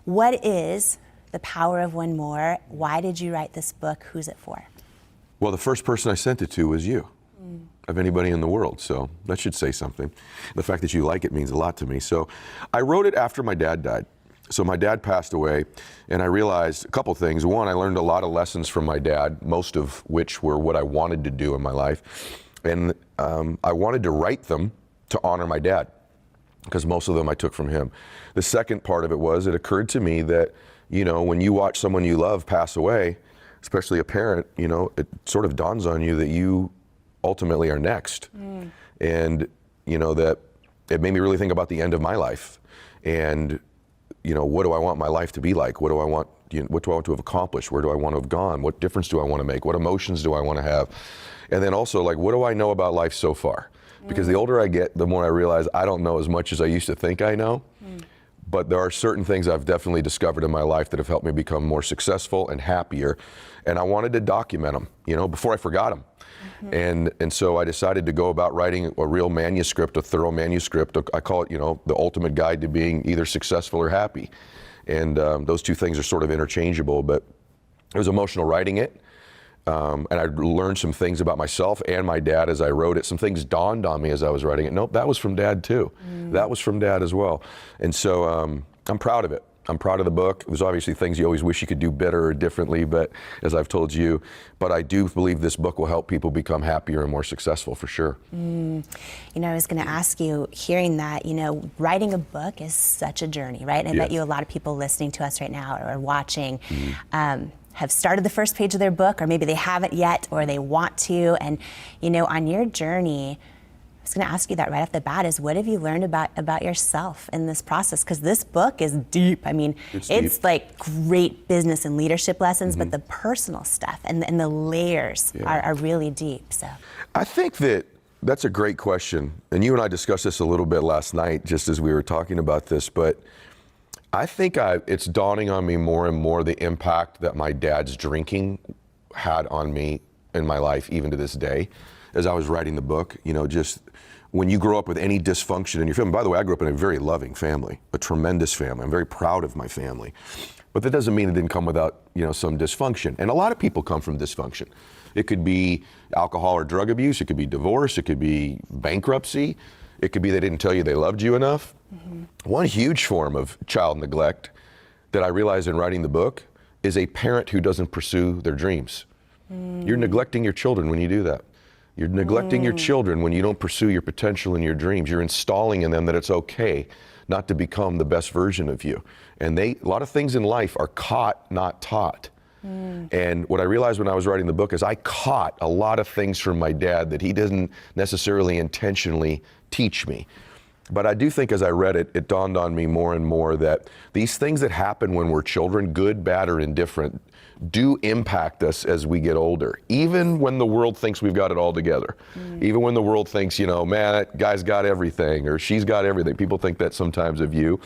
What is The Power of One More? Why did you write this book? Who's it for? Well, the first person I sent it to was you, of anybody in the world, so that should say something. The fact that you like it means a lot to me. So I wrote it after my dad died. So my dad passed away, and I realized a couple things. One, I learned a lot of lessons from my dad, most of which were what I wanted to do in my life. And I wanted to write them to honor my dad, because most of them I took from him. The second part of it was, it occurred to me that, you know, when you watch someone you love pass away, especially a parent, you know, it sort of dawns on you that you ultimately are next. And, you know, that it made me really think about the end of my life. And, you know, what do I want my life to be like? What do I want, you know, what do I want to have accomplished? Where do I want to have gone? What difference do I want to make? What emotions do I want to have? And then also, like, what do I know about life so far? Because the older I get, the more I realize I don't know as much as I used to think I know. But there are certain things I've definitely discovered in my life that have helped me become more successful and happier. And I wanted to document them, you know, before I forgot them. And so I decided to go about writing a real manuscript, a thorough manuscript. I call it, you know, the ultimate guide to being either successful or happy. And those two things are sort of interchangeable, but it was emotional writing it. And I learned some things about myself and my dad as I wrote it. Some things dawned on me as I was writing it. Nope, that was from Dad too. That was from Dad as well. And so I'm proud of it. I'm proud of the book. There's obviously things you always wish you could do better or differently, but as I've told you, but I do believe this book will help people become happier and more successful for sure. You know, I was going to ask you, hearing that, you know, writing a book is such a journey, right? And I bet you a lot of people listening to us right now or watching have started the first page of their book, or maybe they haven't yet, or they want to. And, you know, on your journey, I was going to ask you that right off the bat, is what have you learned about yourself in this process? Because this book is deep. I mean, it's like great business and leadership lessons, but the personal stuff and the layers are really deep. So I think that's a great question. And you and I discussed this a little bit last night, just as we were talking about this, but I think it's dawning on me more and more the impact that my dad's drinking had on me in my life, even to this day, as I was writing the book. You know, just when you grow up with any dysfunction in your family. By the way, I grew up in a very loving family, a tremendous family. I'm very proud of my family. But that doesn't mean it didn't come without, you know, some dysfunction. And a lot of people come from dysfunction. It could be alcohol or drug abuse. It could be divorce. It could be bankruptcy. It could be they didn't tell you they loved you enough. One huge form of child neglect that I realized in writing the book is a parent who doesn't pursue their dreams. You're neglecting your children when you do that. You're neglecting your children when you don't pursue your potential and your dreams. You're installing in them that it's okay not to become the best version of you. And a lot of things in life are caught, not taught. And what I realized when I was writing the book is I caught a lot of things from my dad that he didn't necessarily intentionally teach me. But I do think as I read it, it dawned on me more and more that these things that happen when we're children, good, bad, or indifferent, do impact us as we get older. Even when the world thinks we've got it all together. Even when the world thinks, you know, man, that guy's got everything, or she's got everything. People think that sometimes of you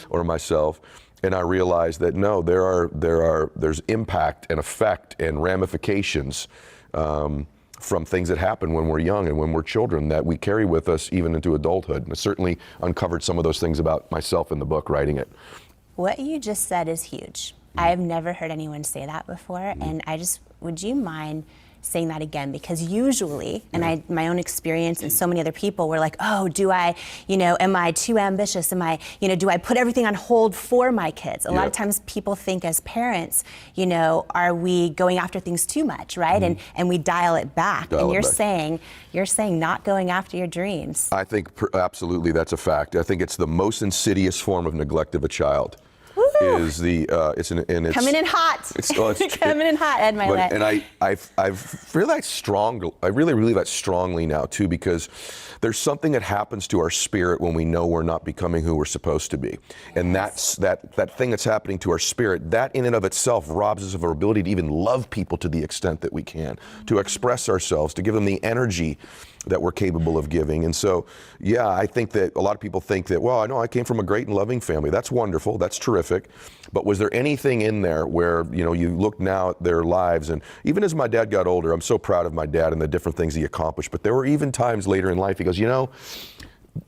or myself. And I realized that no, there's impact and effect and ramifications from things that happen when we're young and when we're children that we carry with us even into adulthood. And I certainly uncovered some of those things about myself in the book writing it. What you just said is huge. I have never heard anyone say that before, and would you mind saying that again? Because usually, and my own experience and so many other people were like, oh, do I, you know, am I too ambitious? Am I, you know, do I put everything on hold for my kids? A lot of times people think as parents, you know, are we going after things too much, right? And we dial it back. And you're saying not going after your dreams. I think absolutely that's a fact. I think it's the most insidious form of neglect of a child. Is the it's coming in hot. It's coming in hot, Ed Milet. And I've realized I really believe that strongly now too, because there's something that happens to our spirit when we know we're not becoming who we're supposed to be. And that's that thing that's happening to our spirit, that in and of itself robs us of our ability to even love people to the extent that we can, to express ourselves, to give them the energy that we're capable of giving. And so, yeah, I think that a lot of people think that, well, I know I came from a great and loving family. That's wonderful. That's terrific. But was there anything in there where, you know, you look now at their lives, and even as my dad got older, I'm so proud of my dad and the different things he accomplished. But there were even times later in life he goes, you know,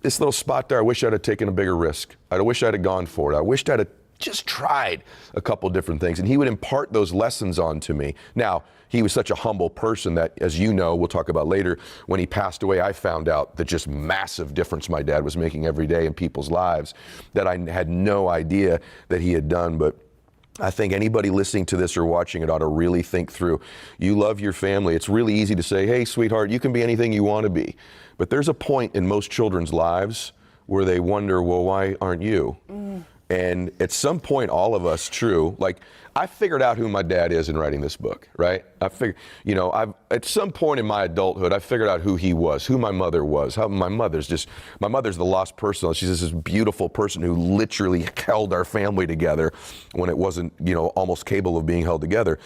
this little spot there, I wish I'd have taken a bigger risk. I wish I'd have gone for it. I wished I'd have just tried a couple different things. And he would impart those lessons on to me. Now, he was such a humble person that, as you know, we'll talk about later, when he passed away, I found out the just massive difference my dad was making every day in people's lives that I had no idea that he had done. But I think anybody listening to this or watching it ought to really think through. You love your family. It's really easy to say, hey, sweetheart, you can be anything you want to be. But there's a point in most children's lives where they wonder, well, why aren't you? And at some point, all of us, like I figured out who my dad is in writing this book, right? I figured, at some point in my adulthood, I figured out who he was, who my mother was, how my mother's the lost person. She's just this beautiful person who literally held our family together when it wasn't, almost capable of being held together.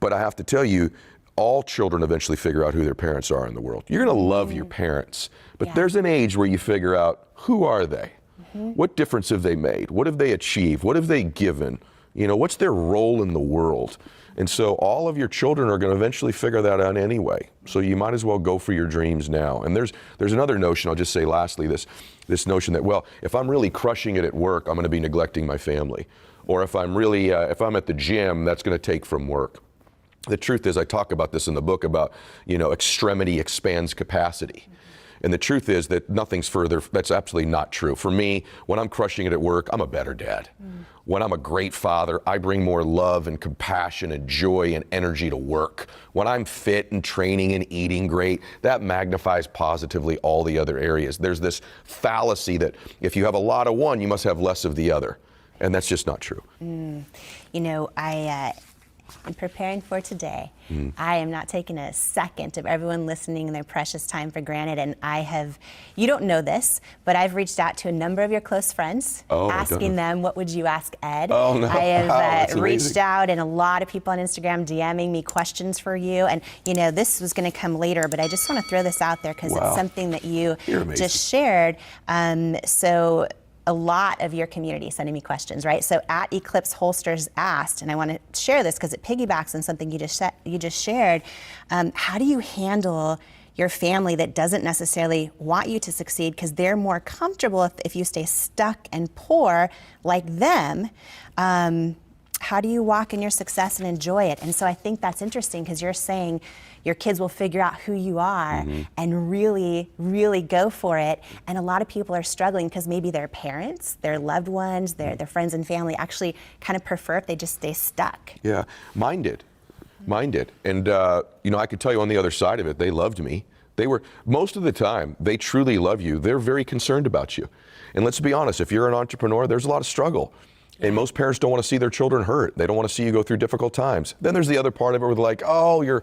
But I have to tell you, all children eventually figure out who their parents are in the world. You're gonna love your parents, but there's an age where you figure out, who are they? What difference have they made? What have they achieved? What have they given? What's their role in the world? And so all of your children are going to eventually figure that out anyway. So you might as well go for your dreams now. And there's another notion, I'll just say lastly, this notion that, well, if I'm really crushing it at work, I'm going to be neglecting my family. Or if I'm really, if I'm at the gym, that's going to take from work. The truth is, I talk about this in the book about, extremity expands capacity. And the truth is that nothing's further, that's absolutely not true. For me, when I'm crushing it at work, I'm a better dad. When I'm a great father, I bring more love and compassion and joy and energy to work. When I'm fit and training and eating great, that magnifies positively all the other areas. There's this fallacy that if you have a lot of one, you must have less of the other. And that's just not true. In preparing for today, I am not taking a second of everyone listening and their precious time for granted. And you don't know this, but I've reached out to a number of your close friends, asking them, what would you ask Ed? Oh, no. I have reached out, and a lot of people on Instagram DMing me questions for you. And, this was going to come later, but I just want to throw this out there because it's something that you just shared. So a lot of your community sending me questions, right? So at Eclipse Holsters asked, and I want to share this because it piggybacks on something you just shared. How do you handle your family that doesn't necessarily want you to succeed because they're more comfortable if you stay stuck and poor like them? How do you walk in your success and enjoy it? And so I think that's interesting because you're saying your kids will figure out who you are and really, really go for it. And a lot of people are struggling because maybe their parents, their loved ones, their friends and family actually kind of prefer if they just stay stuck. Yeah, mine did. And, I could tell you on the other side of it, they loved me. Most of the time, they truly love you. They're very concerned about you. And let's be honest, if you're an entrepreneur, there's a lot of struggle. And most parents don't want to see their children hurt. They don't want to see you go through difficult times. Then there's the other part of it where they're like, oh, you're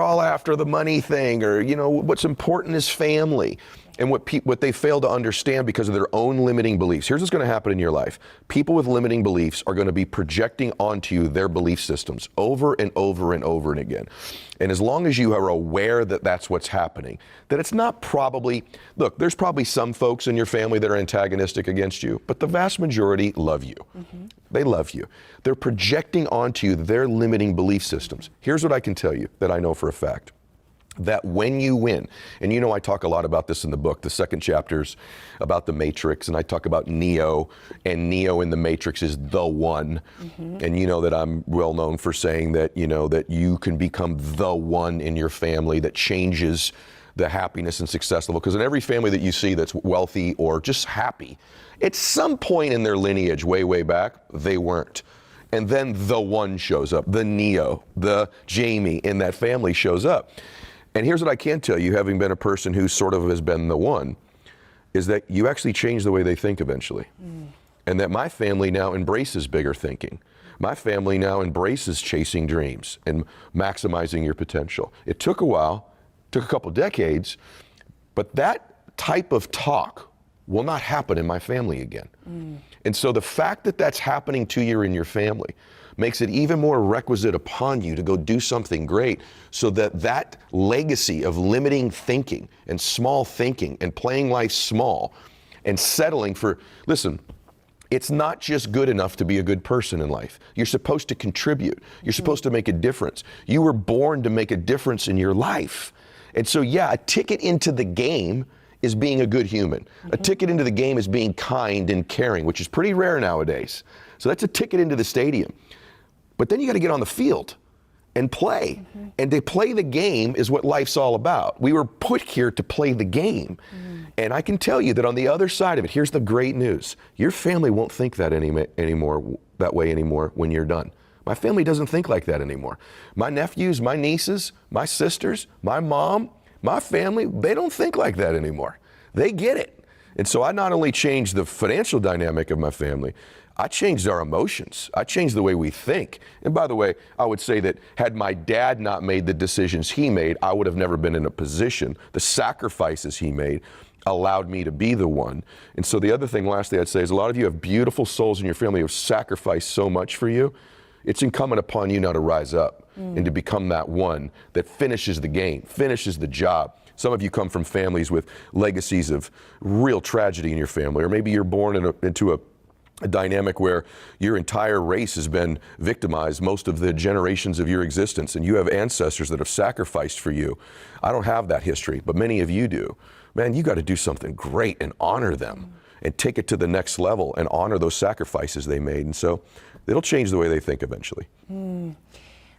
all after the money thing, or, what's important is family. And what they fail to understand because of their own limiting beliefs. Here's what's going to happen in your life. People with limiting beliefs are going to be projecting onto you their belief systems over and over and over and again. And as long as you are aware that that's what's happening, that it's not look, there's probably some folks in your family that are antagonistic against you, but the vast majority love you. They love you. They're projecting onto you their limiting belief systems. Here's what I can tell you that I know for a fact. That when you win, and I talk a lot about this in the book, the second chapter's about the Matrix, and I talk about Neo, and Neo in the Matrix is the one. And that I'm well known for saying that, that you can become the one in your family that changes the happiness and success level. Because in every family that you see that's wealthy or just happy, at some point in their lineage, way, way back, they weren't. And then the one shows up, the Neo, the Jamie in that family shows up. And here's what I can tell you, having been a person who sort of has been the one, is that you actually change the way they think eventually. And that my family now embraces bigger thinking. My family now embraces chasing dreams and maximizing your potential. It took a while, took a couple decades, but that type of talk will not happen in my family again. And so the fact that that's happening to you in your family makes it even more requisite upon you to go do something great so that that legacy of limiting thinking and small thinking and playing life small and settling for, listen, it's not just good enough to be a good person in life. You're supposed to contribute. You're supposed to make a difference. You were born to make a difference in your life. And so, yeah, a ticket into the game is being a good human. A ticket into the game is being kind and caring, which is pretty rare nowadays. So that's a ticket into the stadium. But then you got to get on the field and play. And to play the game is what life's all about. We were put here to play the game. And I can tell you that on the other side of it, here's the great news. Your family won't think that that way anymore when you're done. My family doesn't think like that anymore. My nephews, my nieces, my sisters, my mom, my family, they don't think like that anymore. They get it. And so I not only changed the financial dynamic of my family, I changed our emotions. I changed the way we think. And by the way, I would say that had my dad not made the decisions he made, I would have never been in a position. The sacrifices he made allowed me to be the one. And so the other thing, lastly, I'd say is a lot of you have beautiful souls in your family who have sacrificed so much for you. It's incumbent upon you now to rise up and to become that one that finishes the game, finishes the job. Some of you come from families with legacies of real tragedy in your family, or maybe you're born into a dynamic where your entire race has been victimized most of the generations of your existence, and you have ancestors that have sacrificed for you. I don't have that history, but many of you do. Man, you got to do something great and honor them and take it to the next level and honor those sacrifices they made. And so it'll change the way they think eventually.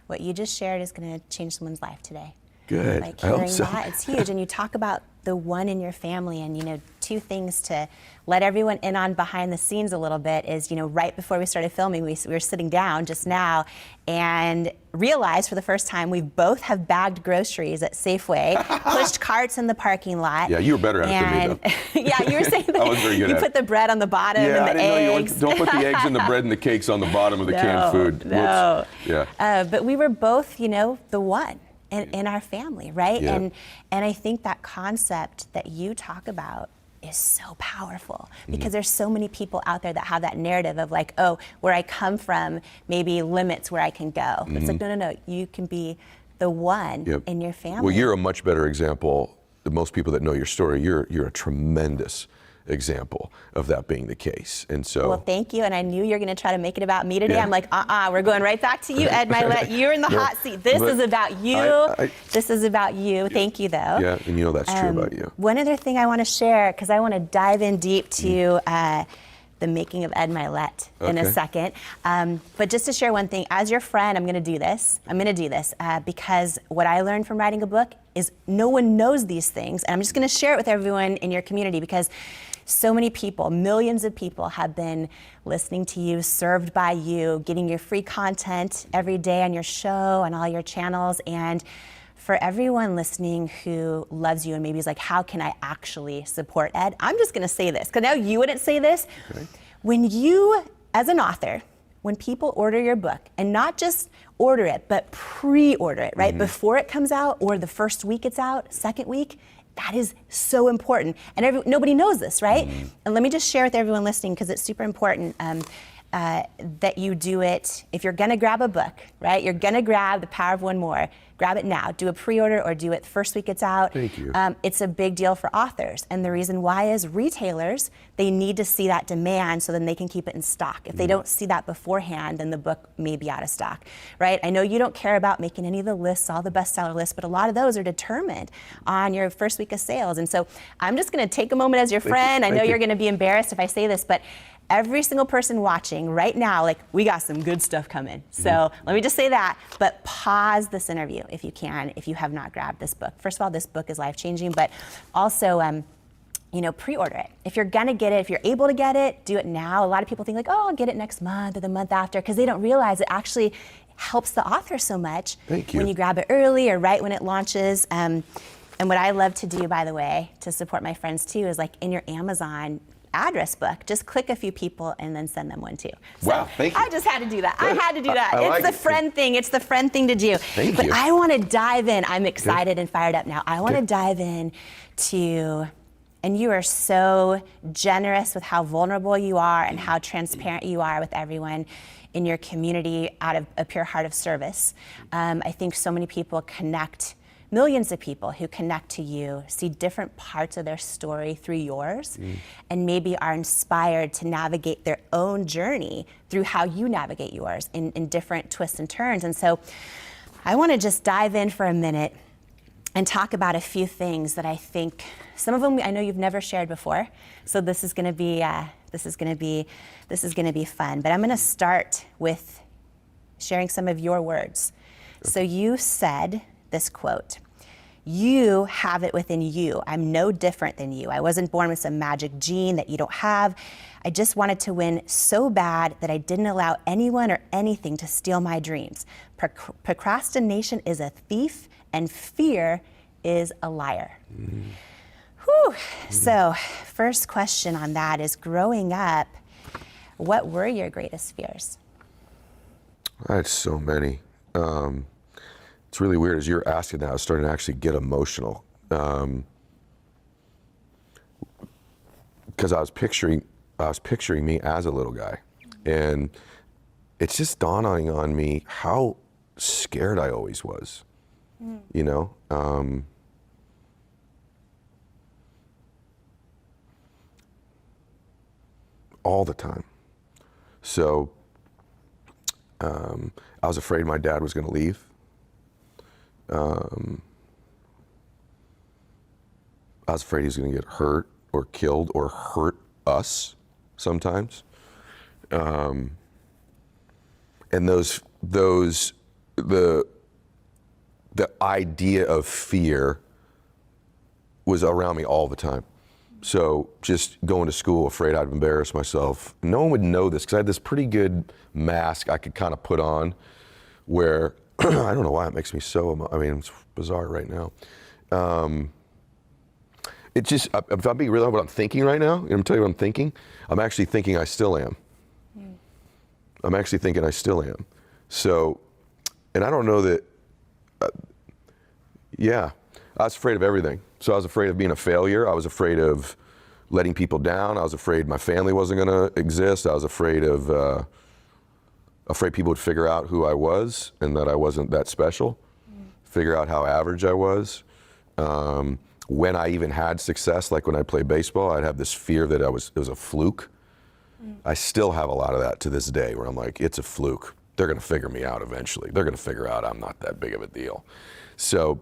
What you just shared is going to change someone's life today. Good. Like I hope hearing so. that, it's huge. And you talk about the one in your family, and two things to let everyone in on behind the scenes a little bit is, right before we started filming, we were sitting down just now and realized for the first time we both have bagged groceries at Safeway, pushed carts in the parking lot. Yeah, you were better at it than me, though. Yeah, you were saying that I was very good you at put it. the bread on the bottom and the I didn't eggs. know don't put the eggs and the bread and the cakes on the bottom of the canned food. No. Whoops. Yeah. But we were both, the one in our family, right? Yeah. And I think that concept that you talk about is so powerful because there's so many people out there that have that narrative of like, oh, where I come from maybe limits where I can go. It's like, no, you can be the one in your family. Well, you're a much better example than most people that know your story. You're a tremendous example of that being the case. And so, well, thank you. And I knew you were going to try to make it about me today. Yeah. I'm like, we're going right back to you, Ed Milet. You're in the hot seat. This is about you. This is about you. Thank you, though. Yeah, and that's true about you. One other thing I want to share, because I want to dive in deep to the making of Ed Milet in a second. But just to share one thing, as your friend, I'm going to do this. Because what I learned from writing a book is no one knows these things. And I'm just going to share it with everyone in your community because so many people, millions of people have been listening to you, served by you, getting your free content every day on your show and all your channels. And for everyone listening who loves you and maybe is like, how can I actually support Ed? I'm just going to say this, because now you wouldn't say this. Okay. When you, as an author, when people order your book, and not just order it, but pre-order it, right? Before it comes out or the first week it's out, second week, that is so important. And nobody knows this, right? And let me just share with everyone listening, because it's super important that you do it. If you're gonna grab a book, right? You're gonna grab The Power of One More. Grab it now. Do a pre-order or do it first week it's out. Thank you. It's a big deal for authors. And the reason why is retailers, they need to see that demand so then they can keep it in stock. If they don't see that beforehand, then the book may be out of stock, right? I know you don't care about making any of the lists, all the bestseller lists, but a lot of those are determined on your first week of sales. And so I'm just gonna take a moment as your friend. I know you're gonna be embarrassed if I say this, but every single person watching right now, like, we got some good stuff coming. So let me just say that, but pause this interview if you can, if you have not grabbed this book. First of all, this book is life-changing, but also, pre-order it. If you're gonna get it, if you're able to get it, do it now. A lot of people think like, oh, I'll get it next month or the month after, because they don't realize it actually helps the author so much when you grab it early or right when it launches. And what I love to do, by the way, to support my friends too, is like in your Amazon address book, just click a few people and then send them one too. So wow, thank you. I just had to do that. I had to do that. I it's the friend thing. It's the friend thing to do. But I want to dive in. I'm excited and fired up now. I want to dive in to, and you are so generous with how vulnerable you are and how transparent you are with everyone in your community out of a pure heart of service. I think so many people connect. Millions of people who connect to you see different parts of their story through yours and maybe are inspired to navigate their own journey through how you navigate yours in different twists and turns. And so I want to just dive in for a minute and talk about a few things that I think, some of them I know you've never shared before, so this is going to be fun. But I'm going to start with sharing some of your words. So you said this quote, "You have it within you. I'm no different than you. I wasn't born with some magic gene that you don't have. I just wanted to win so bad that I didn't allow anyone or anything to steal my dreams. Procrastination is a thief and fear is a liar." Whew. So first question on that is, growing up, what were your greatest fears? I had so many. It's really weird. As you're asking that, I was starting to actually get emotional. Because I was picturing me as a little guy. And it's just dawning on me how scared I always was. You know? All the time. So I was afraid my dad was going to leave. I was afraid he was going to get hurt or killed or hurt us sometimes. And the idea of fear was around me all the time. So just going to school afraid I'd embarrass myself. No one would know this because I had this pretty good mask I could kind of put on where, I don't know why it makes me so, it's bizarre right now. It just, if I'm being real about what I'm thinking right now, I'm telling you what I'm thinking, I'm actually thinking I still am. I'm actually thinking I still am. So, and I don't know that, I was afraid of everything. So I was afraid of being a failure. I was afraid of letting people down. I was afraid my family wasn't going to exist. I was afraid people would figure out who I was and that I wasn't that special, figure out how average I was. When I even had success, like when I played baseball, I'd have this fear that it was a fluke. I still have a lot of that to this day where I'm like, it's a fluke. They're going to figure me out eventually. They're going to figure out I'm not that big of a deal. So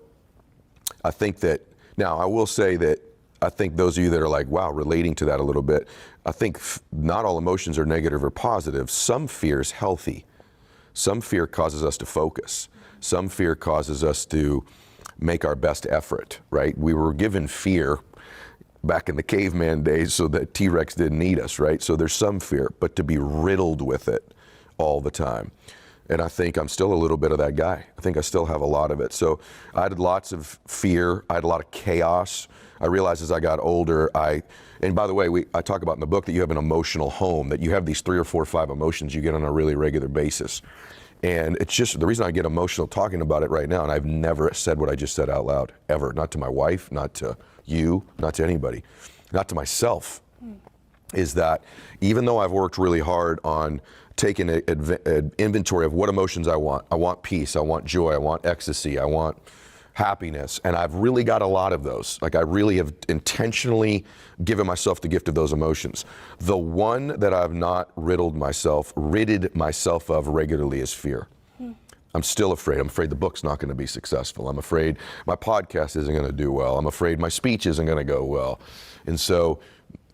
I think that, now I will say that I think those of you that are like, wow, relating to that a little bit, I think not all emotions are negative or positive. Some fear is healthy. Some fear causes us to focus. Some fear causes us to make our best effort, right? We were given fear back in the caveman days so that T-Rex didn't eat us, right? So there's some fear, but to be riddled with it all the time. And I think I'm still a little bit of that guy. I think I still have a lot of it. So I had lots of fear. I had a lot of chaos. I realized as I got older, and by the way, I talk about in the book that you have an emotional home, that you have these 3 or 4 or 5 emotions you get on a really regular basis. And it's just, the reason I get emotional talking about it right now, and I've never said what I just said out loud, ever. Not to my wife, not to you, not to anybody, not to myself, is that even though I've worked really hard on taking an inventory of what emotions I want peace, I want joy, I want ecstasy, I want happiness, and I've really got a lot of those. Like I really have intentionally given myself the gift of those emotions. The one that I've not ridded myself of regularly is fear. I'm still afraid. I'm afraid the book's not going to be successful. I'm afraid my podcast isn't going to do well. I'm afraid my speech isn't going to go well. And so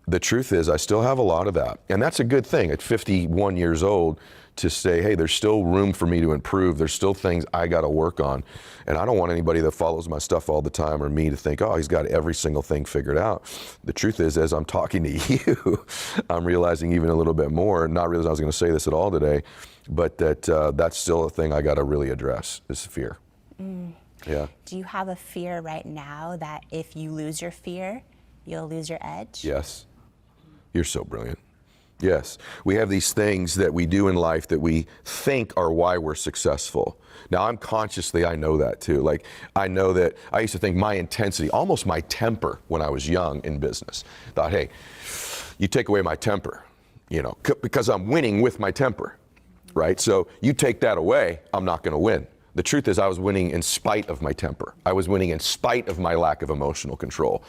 the truth is I still have a lot of that. And that's a good thing at 51 years old to say, hey, there's still room for me to improve. There's still things I got to work on. And I don't want anybody that follows my stuff all the time or me to think, oh, he's got every single thing figured out. The truth is, as I'm talking to you, I'm realizing even a little bit more, not realizing I was going to say this at all today, but that's still a thing I got to really address is fear. Yeah. Do you have a fear right now that if you lose your fear, you'll lose your edge? Yes. You're so brilliant. Yes. We have these things that we do in life that we think are why we're successful. Now, I know that too. Like, I know that I used to think my intensity, almost my temper when I was young in business. Thought, hey, you take away my temper, because I'm winning with my temper, right? So you take that away, I'm not going to win. The truth is I was winning in spite of my temper. I was winning in spite of my lack of emotional control.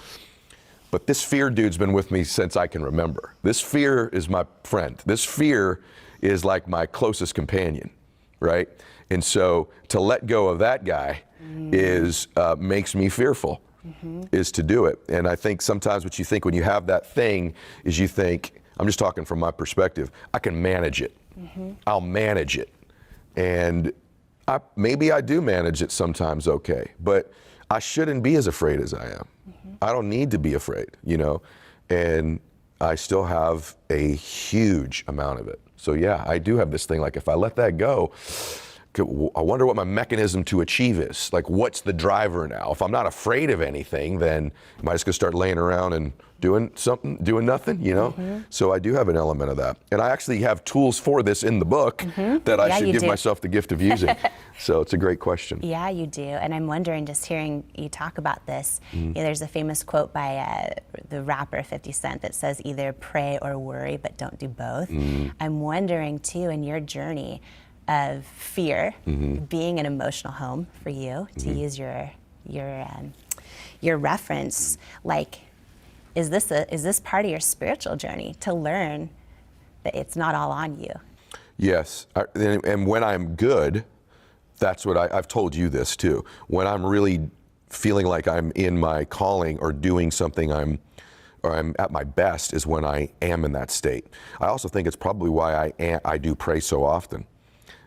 But this fear dude's been with me since I can remember. This fear is my friend. This fear is like my closest companion. right? And so to let go of that guy is makes me fearful, is to do it. And I think sometimes what you think when you have that thing is you think, I'm just talking from my perspective, I can manage it. I'll manage it. And maybe I do manage it sometimes okay, but I shouldn't be as afraid as I am. I don't need to be afraid, you know, and I still have a huge amount of it. So yeah, I do have this thing, like if I let that go, I wonder what my mechanism to achieve is. Like, what's the driver now? If I'm not afraid of anything, then am I just gonna start laying around and doing something, doing nothing, you know? So I do have an element of that. And I actually have tools for this in the book that I should give myself the gift of using. So it's a great question. Yeah, you do. And I'm wondering, just hearing you talk about this, you know, there's a famous quote by the rapper 50 Cent that says, either pray or worry, but don't do both. I'm wondering too, in your journey of fear being an emotional home for you, to use your reference, like, is this part of your spiritual journey to learn that it's not all on you? Yes, and when I'm good, that's what I've told you this too. When I'm really feeling like I'm in my calling or doing something I'm at my best is when I am in that state. I also think it's probably why I do pray so often.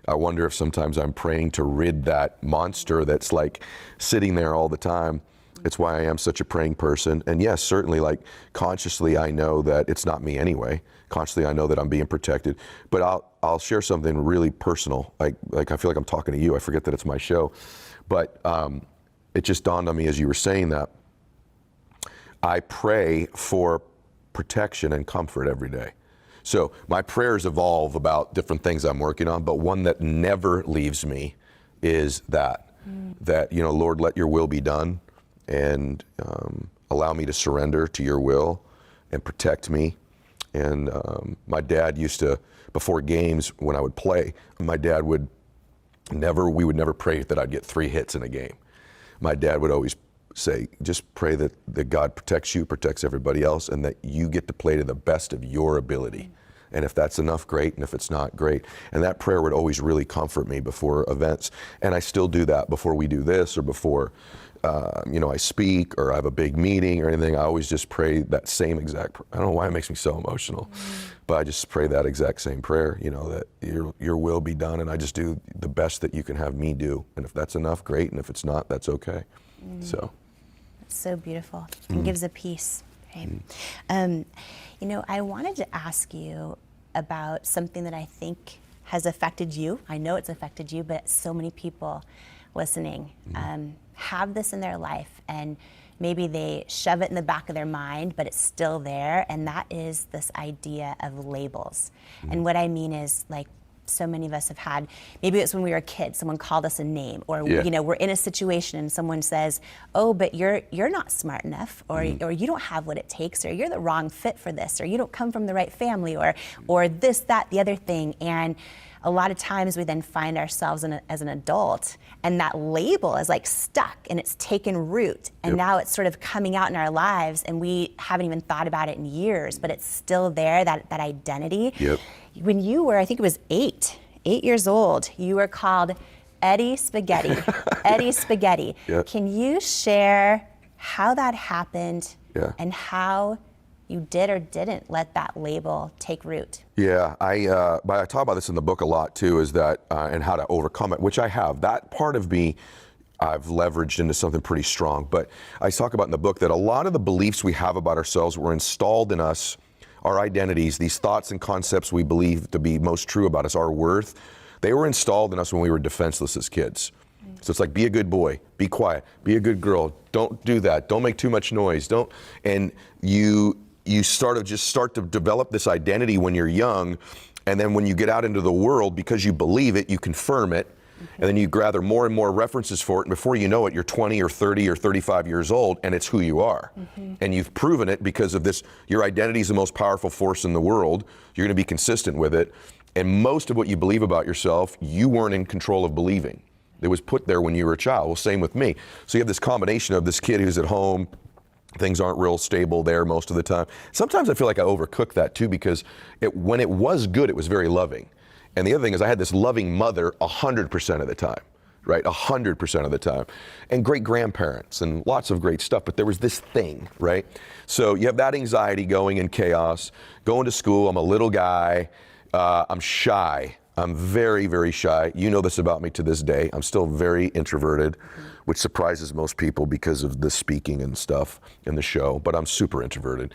I wonder if sometimes I'm praying to rid that monster that's like sitting there all the time. It's why I am such a praying person. And yes, certainly, like, consciously I know that it's not me anyway. Consciously I know that I'm being protected. But I'll share something really personal. Like I feel like I'm talking to you. I forget that it's my show. But it just dawned on me as you were saying that. I pray for protection and comfort every day. So my prayers evolve about different things I'm working on, but one that never leaves me is that, you know, Lord, let your will be done, and allow me to surrender to your will and protect me. And my dad used to, before games when I would play, my dad we would never pray that I'd get 3 hits in a game. My dad would always say, just pray that God protects you, protects everybody else, and that you get to play to the best of your ability. And if that's enough, great, and if it's not, great. And that prayer would always really comfort me before events. And I still do that before we do this, or before you know, I speak or I have a big meeting or anything. I always just pray that same exact, I don't know why it makes me so emotional, but I just pray that exact same prayer, you know, that your will be done, and I just do the best that you can have me do. And if that's enough, great, and if it's not, that's okay. So. It's so beautiful. It gives a peace, right? You know, I wanted to ask you about something that I think has affected you. I know it's affected you, but so many people listening have this in their life, and maybe they shove it in the back of their mind, but it's still there, and that is this idea of labels. And what I mean is, like, so many of us have had, maybe it's when we were kids, someone called us a name, or you know, we're in a situation and someone says, oh, but you're not smart enough, or you don't have what it takes, or you're the wrong fit for this, or you don't come from the right family, or this, that, the other thing. And a lot of times we then find ourselves as an adult, and that label is like stuck and it's taken root, and now it's sort of coming out in our lives, and we haven't even thought about it in years, but it's still there, that identity. When you were, I think it was 8 years old, you were called Eddie Spaghetti. Eddie Spaghetti. Can you share how that happened and how you did or didn't let that label take root? Yeah, I talk about this in the book a lot too, is that, and how to overcome it, which I have. That part of me I've leveraged into something pretty strong. But I talk about in the book that a lot of the beliefs we have about ourselves were installed in us, our identities, these thoughts and concepts we believe to be most true about us, our worth, they were installed in us when we were defenseless as kids. So it's like, be a good boy, be quiet, be a good girl, don't do that, don't make too much noise, and you start to develop this identity when you're young, and then when you get out into the world, because you believe it, you confirm it, and then you gather more and more references for it, and before you know it, you're 20 or 30 or 35 years old, and it's who you are. And you've proven it because of this, your identity is the most powerful force in the world, you're gonna be consistent with it, and most of what you believe about yourself, you weren't in control of believing. It was put there when you were a child. Well, same with me. So you have this combination of this kid who's at home, things aren't real stable there most of the time. Sometimes I feel like I overcook that too, because when it was good, it was very loving. And the other thing is I had this loving mother 100% of the time, right? 100% of the time. And great grandparents and lots of great stuff, but there was this thing, right? So you have that anxiety going in chaos, going to school, I'm a little guy, I'm shy. I'm very, very shy. You know this about me to this day. I'm still very introverted, which surprises most people because of the speaking and stuff in the show, but I'm super introverted.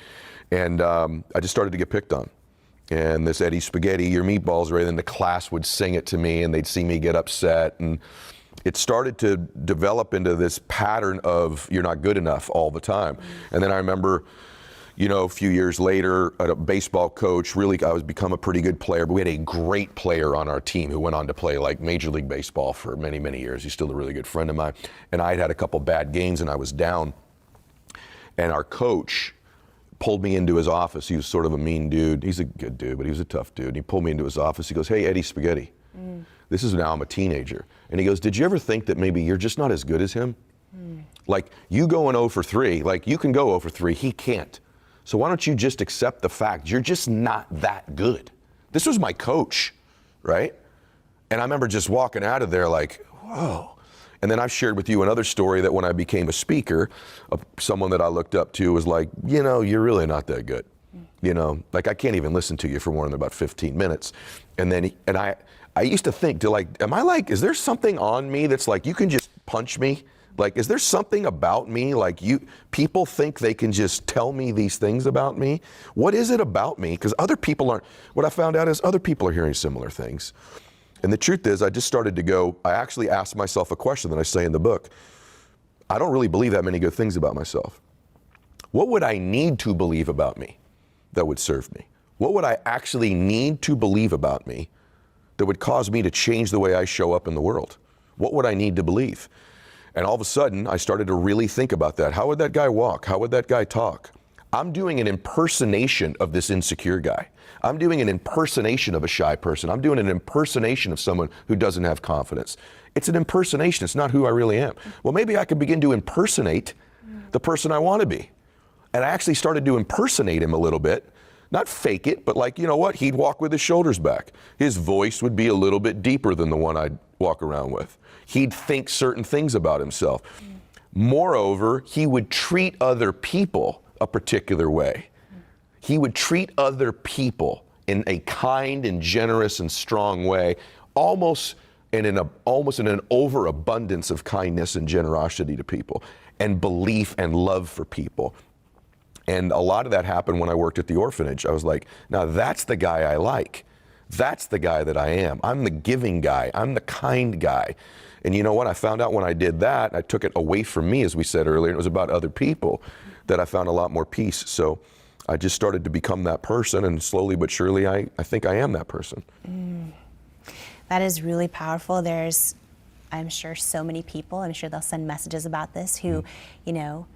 And I just started to get picked on. And this Eddie Spaghetti, your meatballs, right? And the class would sing it to me and they'd see me get upset. And it started to develop into this pattern of you're not good enough all the time. And then I remember, you know, a few years later, a baseball coach, really, I was become a pretty good player, but we had a great player on our team who went on to play like Major League Baseball for many, many years. He's still a really good friend of mine. And I had a couple bad games and I was down. And our coach pulled me into his office. He was sort of a mean dude. He's a good dude, but he was a tough dude. And he pulled me into his office. He goes, "Hey, Eddie Spaghetti, this is now I'm a teenager." And he goes, "Did you ever think that maybe you're just not as good as him? Like you going 0 for 3, like you can go 0 for 3, he can't. So why don't you just accept the fact you're just not that good?" This was my coach, right? And I remember just walking out of there like, whoa. And then I've shared with you another story that when I became a speaker, someone that I looked up to was like, you know, you're really not that good. You know, like I can't even listen to you for more than about 15 minutes. And then, I used to think, is there something on me that's like, you can just punch me? Like, is there something about me? Like people think they can just tell me these things about me. What is it about me? Because other people aren't, what I found out is other people are hearing similar things. And the truth is I just started to go, I actually asked myself a question that I say in the book. I don't really believe that many good things about myself. What would I need to believe about me that would serve me? What would I actually need to believe about me that would cause me to change the way I show up in the world? What would I need to believe? And all of a sudden, I started to really think about that. How would that guy walk? How would that guy talk? I'm doing an impersonation of this insecure guy. I'm doing an impersonation of a shy person. I'm doing an impersonation of someone who doesn't have confidence. It's an impersonation. It's not who I really am. Well, maybe I could begin to impersonate the person I want to be. And I actually started to impersonate him a little bit. Not fake it, but like, you know what? He'd walk with his shoulders back. His voice would be a little bit deeper than the one I'd walk around with. He'd think certain things about himself. Moreover, he would treat other people a particular way. He would treat other people in a kind and generous and strong way, almost in an overabundance of kindness and generosity to people, and belief and love for people. And a lot of that happened when I worked at the orphanage. I was like, now that's the guy I like. That's the guy that I am. I'm the giving guy. I'm the kind guy. And you know what? I found out when I did that, I took it away from me, as we said earlier, and it was about other people, that I found a lot more peace. So I just started to become that person, and slowly but surely, I think I am that person. That is really powerful. There's, I'm sure, so many people, I'm sure they'll send messages about this, who, you know,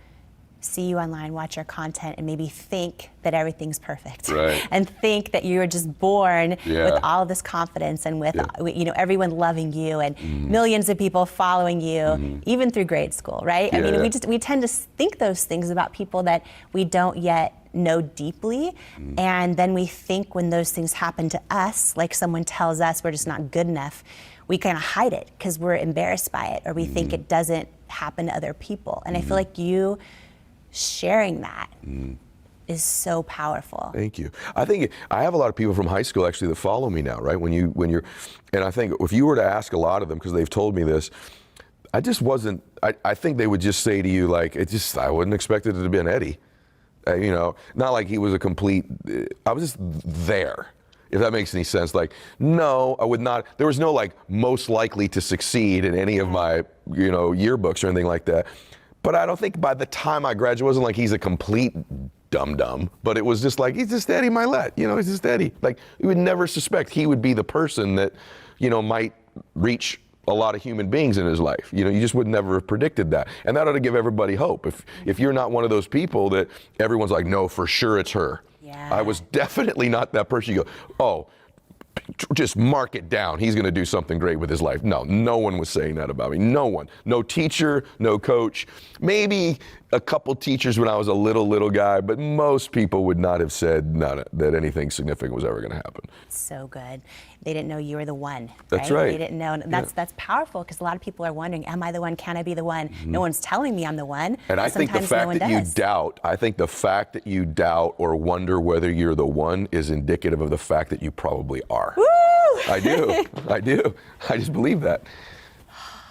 see you online, watch your content, and maybe think that everything's perfect, right, and think that you were just born with all of this confidence and with you know, everyone loving you and millions of people following you, even through grade school, right? I mean, we tend to think those things about people that we don't yet know deeply, and then we think when those things happen to us, like someone tells us we're just not good enough, we kind of hide it because we're embarrassed by it, or we think it doesn't happen to other people. And I feel like you sharing that is so powerful. Thank you. I think I have a lot of people from high school actually that follow me now, right? When you're, and I think if you were to ask a lot of them, because they've told me this, I just wasn't, I think they would just say to you like, I wouldn't expect it to have been Eddie. You know, not like he was a complete, I was just there. If that makes any sense. Like, no, I would not, there was no like most likely to succeed in any of my, you know, yearbooks or anything like that. But I don't think by the time I graduated, it wasn't like he's a complete dum-dum, but it was just like, he's just Eddie Milet, you know, he's just Eddie. Like, you would never suspect he would be the person that, you know, might reach a lot of human beings in his life. You know, you just would never have predicted that. And that ought to give everybody hope. If you're not one of those people that everyone's like, no, for sure it's her. Yeah. I was definitely not that person. You go, oh, just mark it down. He's going to do something great with his life. No, no one was saying that about me. No one. No teacher, no coach. Maybe a couple teachers when I was a little guy, but most people would not have said that anything significant was ever going to happen. So good. they didn't know you were the one. That's right. They didn't know. And that's powerful, because a lot of people are wondering, am I the one? Can I be the one? No one's telling me I'm the one. And I think the fact that you doubt, or wonder whether you're the one is indicative of the fact that you probably are. Woo! I do. I just believe that.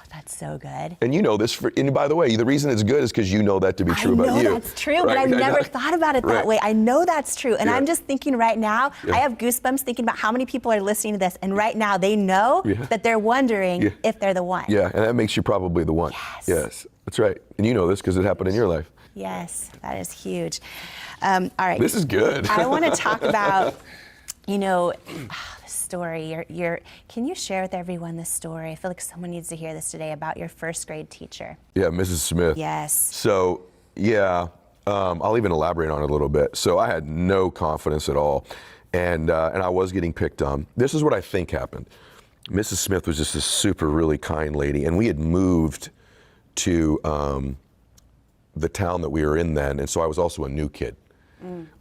That's so good. And you know this, and by the way, the reason it's good is because you know that to be true about you. I know that's true, but I've never thought about it that way. I know that's true. And I'm just thinking right now, I have goosebumps thinking about how many people are listening to this, and right now they know that they're wondering if they're the one. Yeah, and that makes you probably the one. Yes. That's right. And you know this because it happened in your life. Yes, that is huge. All right. This is good. I want to talk about, the story. Can you share with everyone this story? I feel like someone needs to hear this today about your first grade teacher. Yeah, Mrs. Smith. Yes. So, I'll even elaborate on it a little bit. So I had no confidence at all, and I was getting picked on. This is what I think happened. Mrs. Smith was just a super, really kind lady, and we had moved to the town that we were in then, and so I was also a new kid.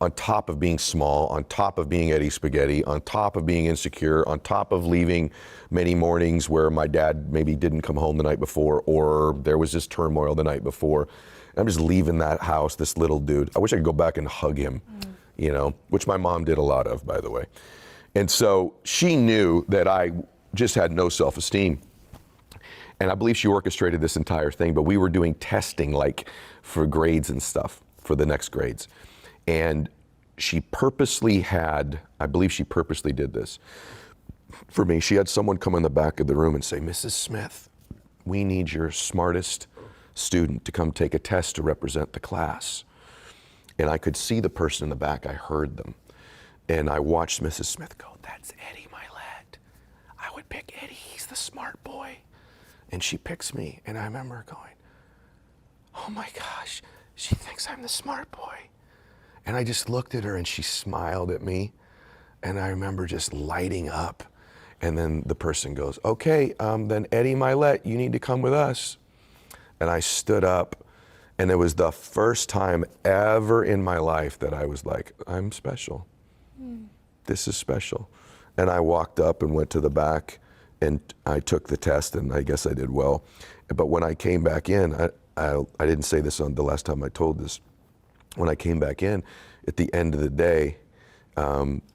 On top of being small, on top of being Eddie Spaghetti, on top of being insecure, on top of leaving many mornings where my dad maybe didn't come home the night before, or there was just turmoil the night before. And I'm just leaving that house, this little dude. I wish I could go back and hug him, which my mom did a lot of, by the way. And so she knew that I just had no self-esteem. And I believe she orchestrated this entire thing, but we were doing testing for grades and stuff for the next grades. And she purposely did this for me. She had someone come in the back of the room and say, Mrs. Smith, we need your smartest student to come take a test to represent the class. And I could see the person in the back. I heard them. And I watched Mrs. Smith go, that's Eddie Milet. I would pick Eddie. He's the smart boy. And she picks me. And I remember going, oh my gosh, she thinks I'm the smart boy. And I just looked at her and she smiled at me. And I remember just lighting up. And then the person goes, okay, then Eddie Milet, you need to come with us. And I stood up, and it was the first time ever in my life that I was like, I'm special. This is special. And I walked up and went to the back, and I took the test, and I guess I did well. But when I came back in, I didn't say this on the last time I told this. When I came back in, at the end of the day,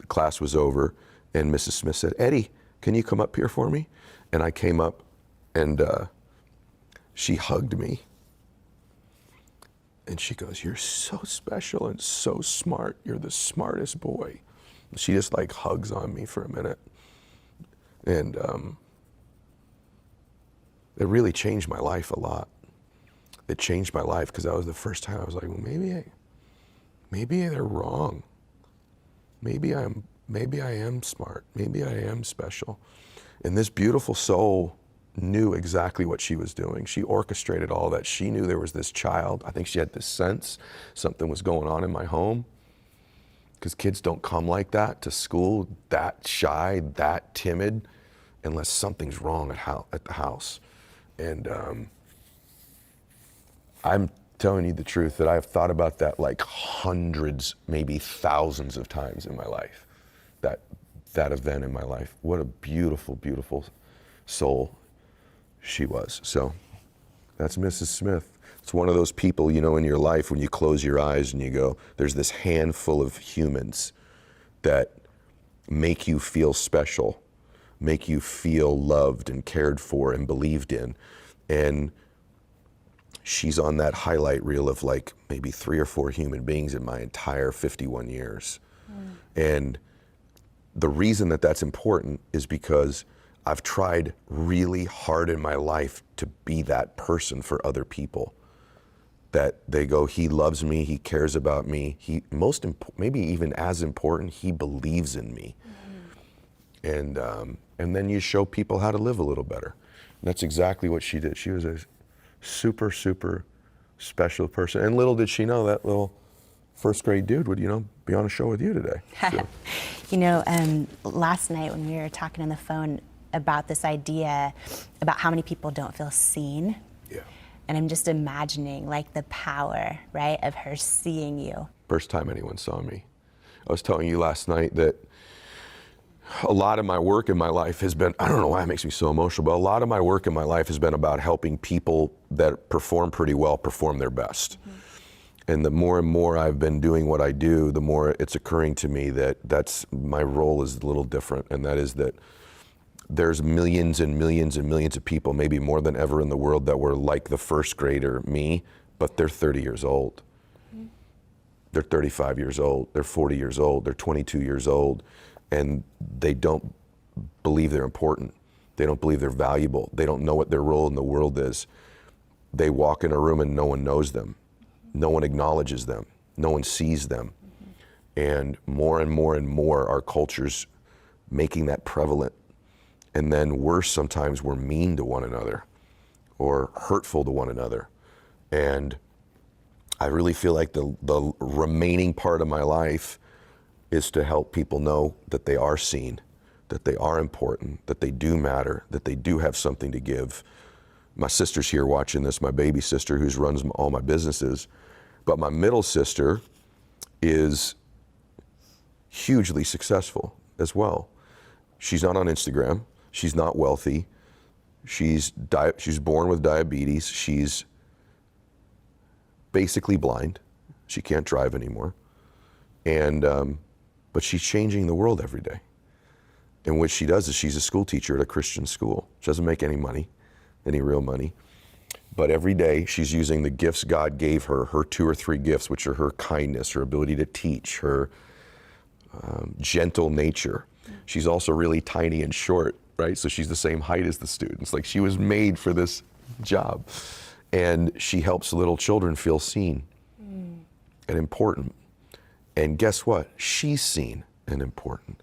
class was over, and Mrs. Smith said, Eddie, can you come up here for me? And I came up, and she hugged me. And she goes, you're so special and so smart. You're the smartest boy. She just hugs on me for a minute. And it really changed my life a lot. It changed my life because that was the first time I was like, well, maybe they're wrong. Maybe I am smart. Maybe I am special. And this beautiful soul knew exactly what she was doing. She orchestrated all that. She knew there was this child. I think she had this sense something was going on in my home, because kids don't come like that to school, that shy, that timid, unless something's wrong at the house. And I'm telling you the truth that I've thought about that hundreds, maybe thousands of times in my life, that event in my life. What a beautiful, beautiful soul she was. So that's Mrs. Smith. It's one of those people, in your life when you close your eyes and you go, there's this handful of humans that make you feel special, make you feel loved and cared for and believed in. And she's on that highlight reel of maybe 3 or 4 human beings in my entire 51 years. And the reason that that's important is because I've tried really hard in my life to be that person for other people. That they go, he loves me, he cares about me, maybe even as important, he believes in me. And then you show people how to live a little better. And that's exactly what she did. She was a super, super special person. And little did she know that little first grade dude would, be on a show with you today. So. Last night when we were talking on the phone about this idea about how many people don't feel seen. Yeah. And I'm just imagining the power, right, of her seeing you. First time anyone saw me. I was telling you last night that a lot of my work in my life has been, I don't know why it makes me so emotional, but a lot of my work in my life has been about helping people that perform pretty well perform their best. And the more and more I've been doing what I do, the more it's occurring to me that my role is a little different, and that is that there's millions and millions and millions of people, maybe more than ever in the world, that were like the first grader, me, but they're 30 years old. They're 35 years old, they're 40 years old, they're 22 years old, and they don't believe they're important. They don't believe they're valuable. They don't know what their role in the world is. They walk in a room and no one knows them. No one acknowledges them. No one sees them. And more and more our culture's making that prevalent. And then worse, sometimes we're mean to one another or hurtful to one another. And I really feel like the remaining part of my life is to help people know that they are seen, that they are important, that they do matter, that they do have something to give. My sister's here watching this, my baby sister who runs all my businesses. But my middle sister is hugely successful as well. She's not on Instagram. She's not wealthy. She's born with diabetes. She's basically blind. She can't drive anymore. And but she's changing the world every day. And what she does is she's a school teacher at a Christian school. She doesn't make any money, any real money. But every day she's using the gifts God gave her, her 2 or 3 gifts, which are her kindness, her ability to teach, her gentle nature. She's also really tiny and short, right? So she's the same height as the students. Like, she was made for this job. And she helps little children feel seen and important. And guess what? She's seen and important.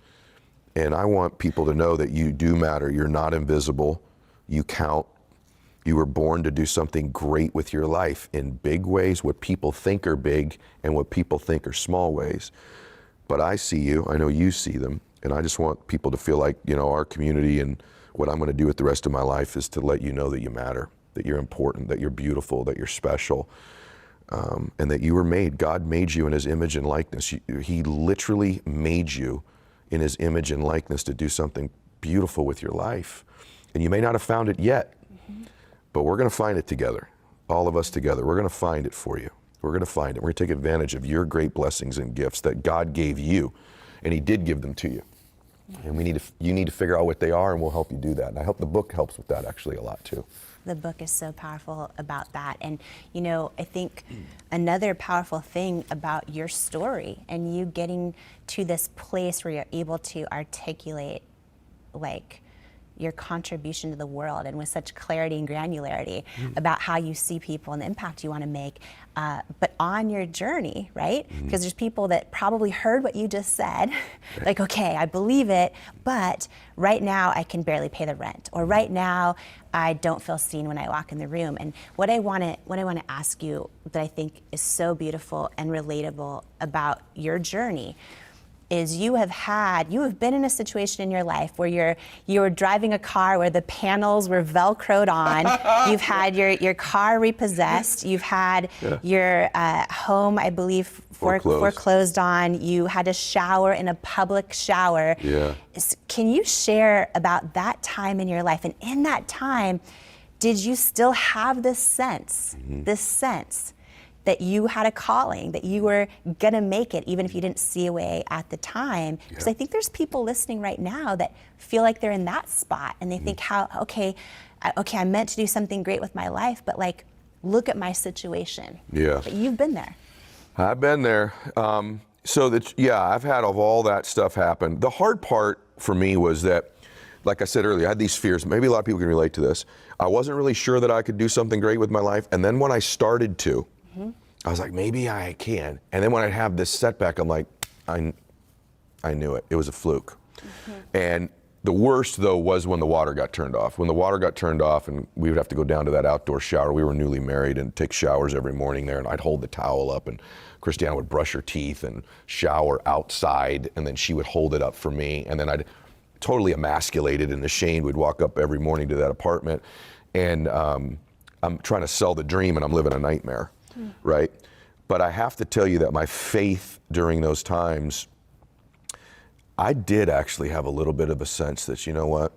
And I want people to know that you do matter. You're not invisible. You count. You were born to do something great with your life in big ways, what people think are big and what people think are small ways. But I see you, I know you see them, and I just want people to feel like, our community and what I'm going to do with the rest of my life is to let you know that you matter, that you're important, that you're beautiful, that you're special, and that you were made. God made you in his image and likeness. He literally made you in his image and likeness to do something beautiful with your life. And you may not have found it yet, but we're going to find it together, all of us together. We're going to find it for you. We're going to find it. We're going to take advantage of your great blessings and gifts that God gave you, and he did give them to you. And you need to figure out what they are, and we'll help you do that. And I hope the book helps with that actually a lot too. The book is so powerful about that. And, I think another powerful thing about your story and you getting to this place where you're able to articulate, your contribution to the world and with such clarity and granularity about how you see people and the impact you want to make, but on your journey, right? Because there's people that probably heard what you just said, like, okay, I believe it, but right now I can barely pay the rent, or right now I don't feel seen when I walk in the room. And what I want to ask you that I think is so beautiful and relatable about your journey is you have been in a situation in your life where you were driving a car where the panels were Velcroed on. You've had your car repossessed. You've had your home, I believe, foreclosed on. You had to shower in a public shower. Yeah. Can you share about that time in your life? And in that time, did you still have this sense that you had a calling, that you were gonna make it, even if you didn't see a way at the time? Because I think there's people listening right now that feel like they're in that spot, and they think, okay, I'm meant to do something great with my life, but look at my situation. Yeah. But you've been there. I've been there. I've had all that stuff happen. The hard part for me was that, like I said earlier, I had these fears. Maybe a lot of people can relate to this. I wasn't really sure that I could do something great with my life, and then when I started to, I was like, maybe I can. And then when I have this setback, I'm like, I knew it. It was a fluke. And the worst, though, was when the water got turned off. When the water got turned off and we would have to go down to that outdoor shower. We were newly married and take showers every morning there, and I'd hold the towel up, and Christiana would brush her teeth and shower outside, and then she would hold it up for me. And then I'd totally emasculated and ashamed would walk up every morning to that apartment. And I'm trying to sell the dream, and I'm living a nightmare. Right? But I have to tell you that my faith during those times, I did actually have a little bit of a sense that, you know what,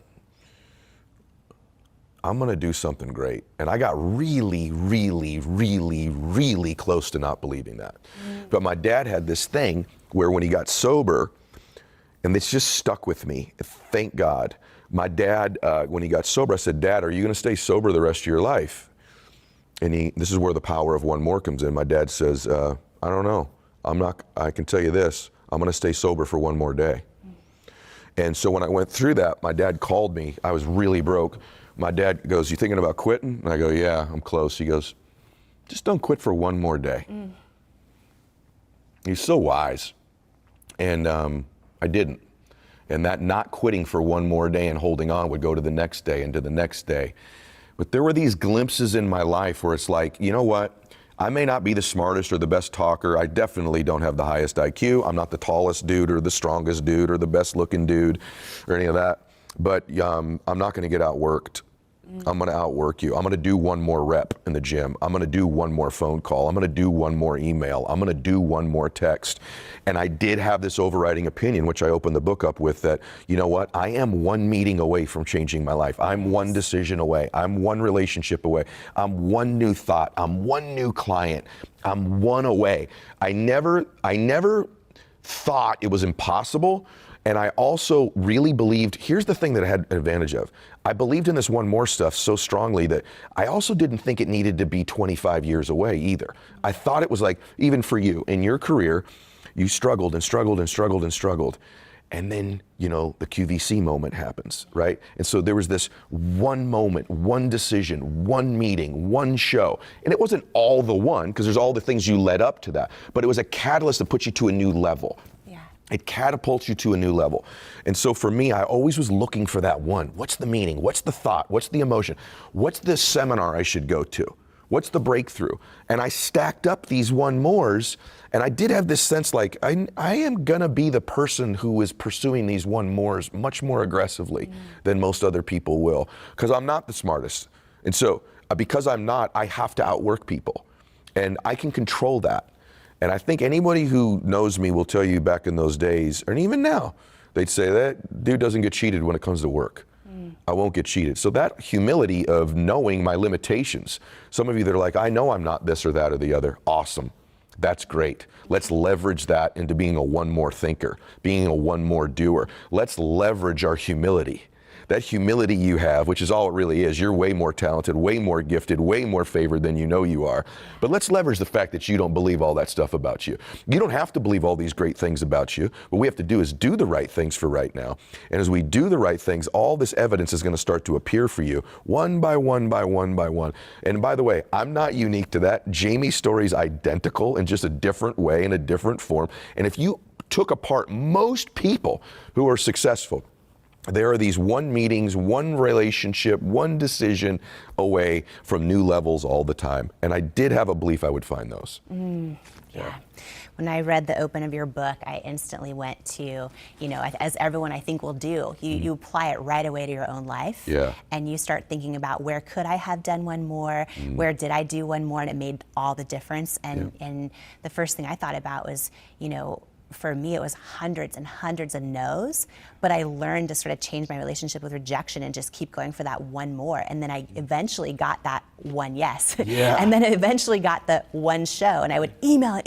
I'm gonna do something great. And I got really, really, really, really close to not believing that. But my dad had this thing where when he got sober, and it's just stuck with me, thank God. My dad, when he got sober, I said, Dad, are you gonna stay sober the rest of your life? And this is where the power of one more comes in. My dad says, I don't know. I can tell you this, I'm gonna stay sober for one more day. And so when I went through that, my dad called me. I was really broke. My dad goes, you thinking about quitting? And I go, yeah, I'm close. He goes, just don't quit for one more day. He's so wise. And I didn't. And that not quitting for one more day and holding on would go to the next day and to the next day. But there were these glimpses in my life where it's like, you know what? I may not be the smartest or the best talker. I definitely don't have the highest IQ. I'm not the tallest dude or the strongest dude or the best looking dude or any of that. But I'm not going to get outworked. I'm going to outwork you. I'm going to do one more rep in the gym. I'm going to do one more phone call. I'm going to do one more email. I'm going to do one more text. And I did have this overriding opinion, which I opened the book up with, that, you know what? I am one meeting away from changing my life. I'm one decision away. I'm one relationship away. I'm one new thought. I'm one new client. I'm one away. I never thought it was impossible. And I also really believed, here's the thing that I had an advantage of. I believed in this one more stuff so strongly that I also didn't think it needed to be 25 years away either. I thought it was like, even for you, in your career, you struggled and struggled and struggled and struggled. And then, you know, the QVC moment happens, right? And so there was this one moment, one decision, one meeting, one show. And it wasn't all the one, because there's all the things you led up to that. But it was a catalyst that put you to a new level. It catapults you to a new level. And so for me, I always was looking for that one. What's the meaning? What's the thought? What's the emotion? What's the seminar I should go to? What's the breakthrough? And I stacked up these one mores, and I did have this sense like, I am gonna be the person who is pursuing these one mores much more aggressively than most other people will, because I'm not the smartest. And so because I'm not, I have to outwork people. And I can control that. And I think anybody who knows me will tell you back in those days, and even now, they'd say that dude doesn't get cheated when it comes to work. I won't get cheated. So that humility of knowing my limitations. Some of you that are like, I know I'm not this or that or the other. Awesome. That's great. Let's leverage that into being a one more thinker, being a one more doer. Let's leverage our humility. That humility you have, which is all it really is, you're way more talented, way more gifted, way more favored than you know you are. But let's leverage the fact that you don't believe all that stuff about you. You don't have to believe all these great things about you. What we have to do is do the right things for right now. And as we do the right things, all this evidence is going to start to appear for you one by one by one by one. And by the way, I'm not unique to that. Jamie's story is identical in just a different way, in a different form. And if you took apart most people who are successful, there are these one meetings, one relationship, one decision away from new levels all the time. And I did have a belief I would find those. Yeah. When I read the open of your book, I instantly went to, you know, as everyone I think will do, you apply it right away to your own life. Yeah. And you start thinking about, where could I have done one more? Where did I do one more? And it made all the difference. And the first thing I thought about was, you know, for me, it was hundreds and hundreds of no's, but I learned to sort of change my relationship with rejection and just keep going for that one more. And then I eventually got that one yes. Yeah. And then I eventually got the one show, and I would email,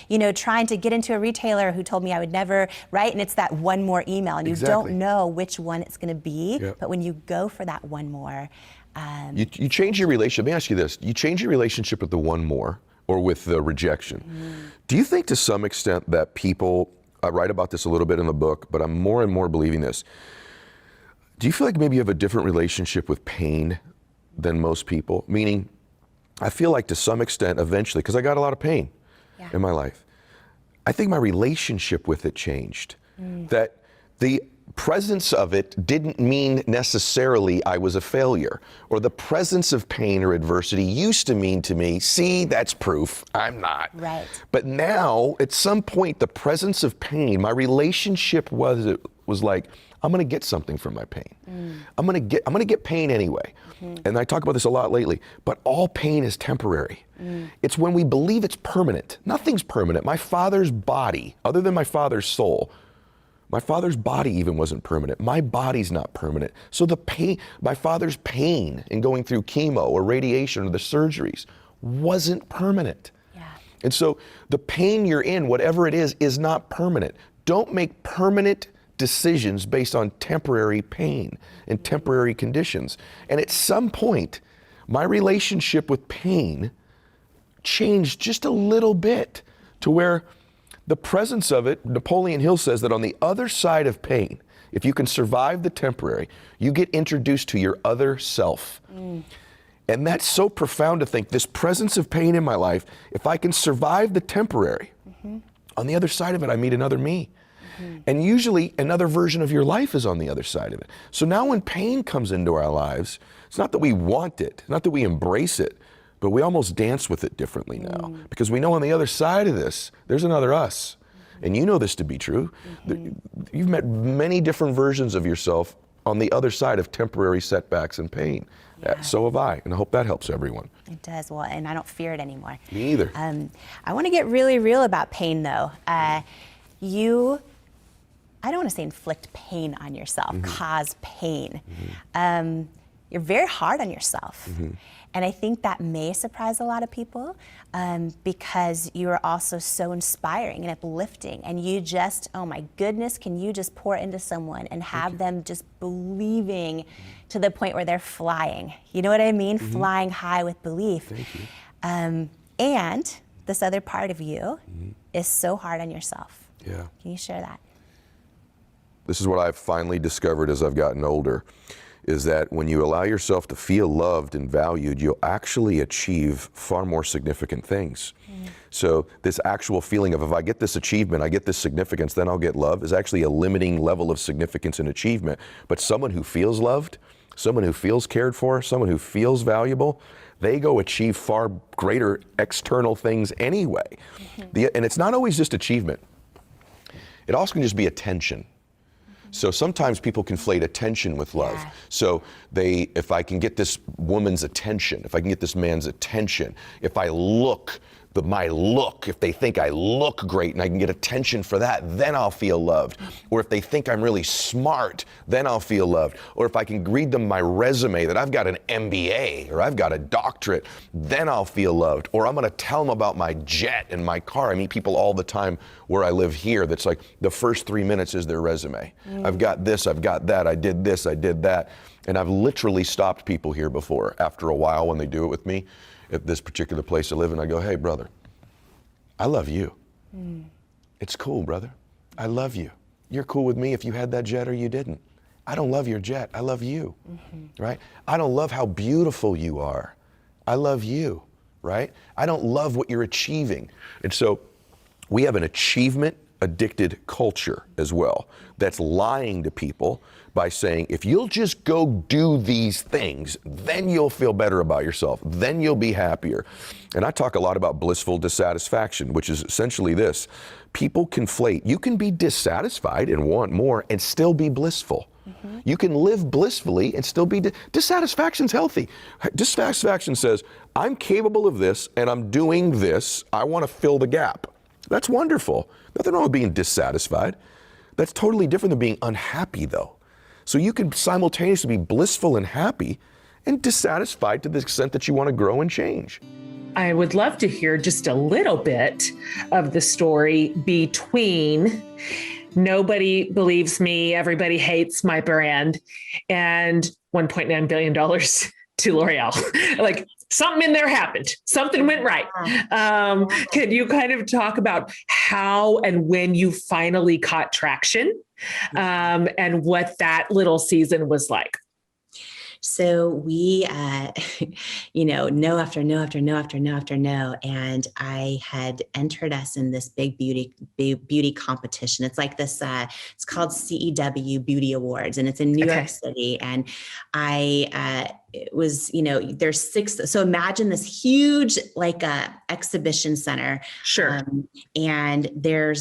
you know, trying to get into a retailer who told me I would never, right? And it's that one more email, and you don't know which one it's gonna be, but when you go for that one more. You change your relationship. Let me ask you this. You change your relationship with the one more, or with the rejection. Do you think to some extent that people, I write about this a little bit in the book, but I'm more and more believing this. Do you feel like maybe you have a different relationship with pain than most people? Meaning, I feel like to some extent eventually, because I got a lot of pain in my life, I think my relationship with it changed. That the presence of it didn't mean necessarily I was a failure, or the presence of pain or adversity used to mean to me, see, that's proof I'm not. Right. But now, at some point, the presence of pain, my relationship was like, I'm gonna get something from my pain. I'm gonna get pain anyway. And I talk about this a lot lately, but all pain is temporary. It's when we believe it's permanent. Nothing's permanent. My father's body, other than my father's soul, My father's body even wasn't permanent. My body's not permanent. So the pain, my father's pain in going through chemo or radiation or the surgeries wasn't permanent. Yeah. And so the pain you're in, whatever it is not permanent. Don't make permanent decisions based on temporary pain and temporary conditions. And at some point, my relationship with pain changed just a little bit to where the presence of it, Napoleon Hill says that on the other side of pain, if you can survive the temporary, you get introduced to your other self. And that's so profound to think, this presence of pain in my life, if I can survive the temporary, on the other side of it, I meet another me. And usually another version of your life is on the other side of it. So now when pain comes into our lives, it's not that we want it, not that we embrace it, but we almost dance with it differently now. Because we know on the other side of this, there's another us. And you know this to be true. You've met many different versions of yourself on the other side of temporary setbacks and pain. Yeah. So have I, and I hope that helps everyone. It does. Well, and I don't fear it anymore. Me either. I want to get really real about pain, though. I don't want to say inflict pain on yourself, cause pain. You're very hard on yourself. And I think that may surprise a lot of people because you are also so inspiring and uplifting. And you just, oh my goodness, can you just pour into someone and have them just believing to the point where they're flying? You know what I mean? Flying high with belief. Thank you. And this other part of you is so hard on yourself. Yeah. Can you share that? This is what I've finally discovered as I've gotten older, is that when you allow yourself to feel loved and valued, you'll actually achieve far more significant things. So this actual feeling of, if I get this achievement, I get this significance, then I'll get love, is actually a limiting level of significance and achievement. But someone who feels loved, someone who feels cared for, someone who feels valuable, they go achieve far greater external things anyway. And it's not always just achievement. It also can just be attention. So sometimes people conflate attention with love. Yeah. So if I can get this woman's attention, if I can get this man's attention, if I look, my look, if they think I look great and I can get attention for that, then I'll feel loved. Or if they think I'm really smart, then I'll feel loved. Or if I can read them my resume that I've got an MBA or I've got a doctorate, then I'll feel loved. Or I'm gonna tell them about my jet and my car. I meet people all the time where I live here that's like the first 3 minutes is their resume. I've got this, I've got that, I did this, I did that. And I've literally stopped people here before after a while when they do it with me at this particular place I live in. I go, hey brother, I love you. It's cool, brother. I love you. You're cool with me if you had that jet or you didn't. I don't love your jet, I love you, right? I don't love how beautiful you are. I love you, right? I don't love what you're achieving. And so we have an achievement addicted culture as well that's lying to people by saying, if you'll just go do these things, then you'll feel better about yourself, then you'll be happier. And I talk a lot about blissful dissatisfaction, which is essentially this. People conflate. You can be dissatisfied and want more and still be blissful. You can live blissfully and still be, dissatisfaction's healthy. Dissatisfaction says, I'm capable of this and I'm doing this, I want to fill the gap. That's wonderful. Nothing wrong with being dissatisfied. That's totally different than being unhappy though. So you can simultaneously be blissful and happy and dissatisfied to the extent that you want to grow and change. I would love to hear just a little bit of the story between nobody believes me, everybody hates my brand, and $1.9 billion to L'Oreal. Like, something in there happened. Something went right. Can you kind of talk about how and when you finally caught traction, and what that little season was like? So we, no after no after no after no after no. And I had entered us in this big beauty competition. It's like this, it's called CEW Beauty Awards, and it's in New York City. And I it was, there's six. So imagine this huge, like exhibition center. Sure. And there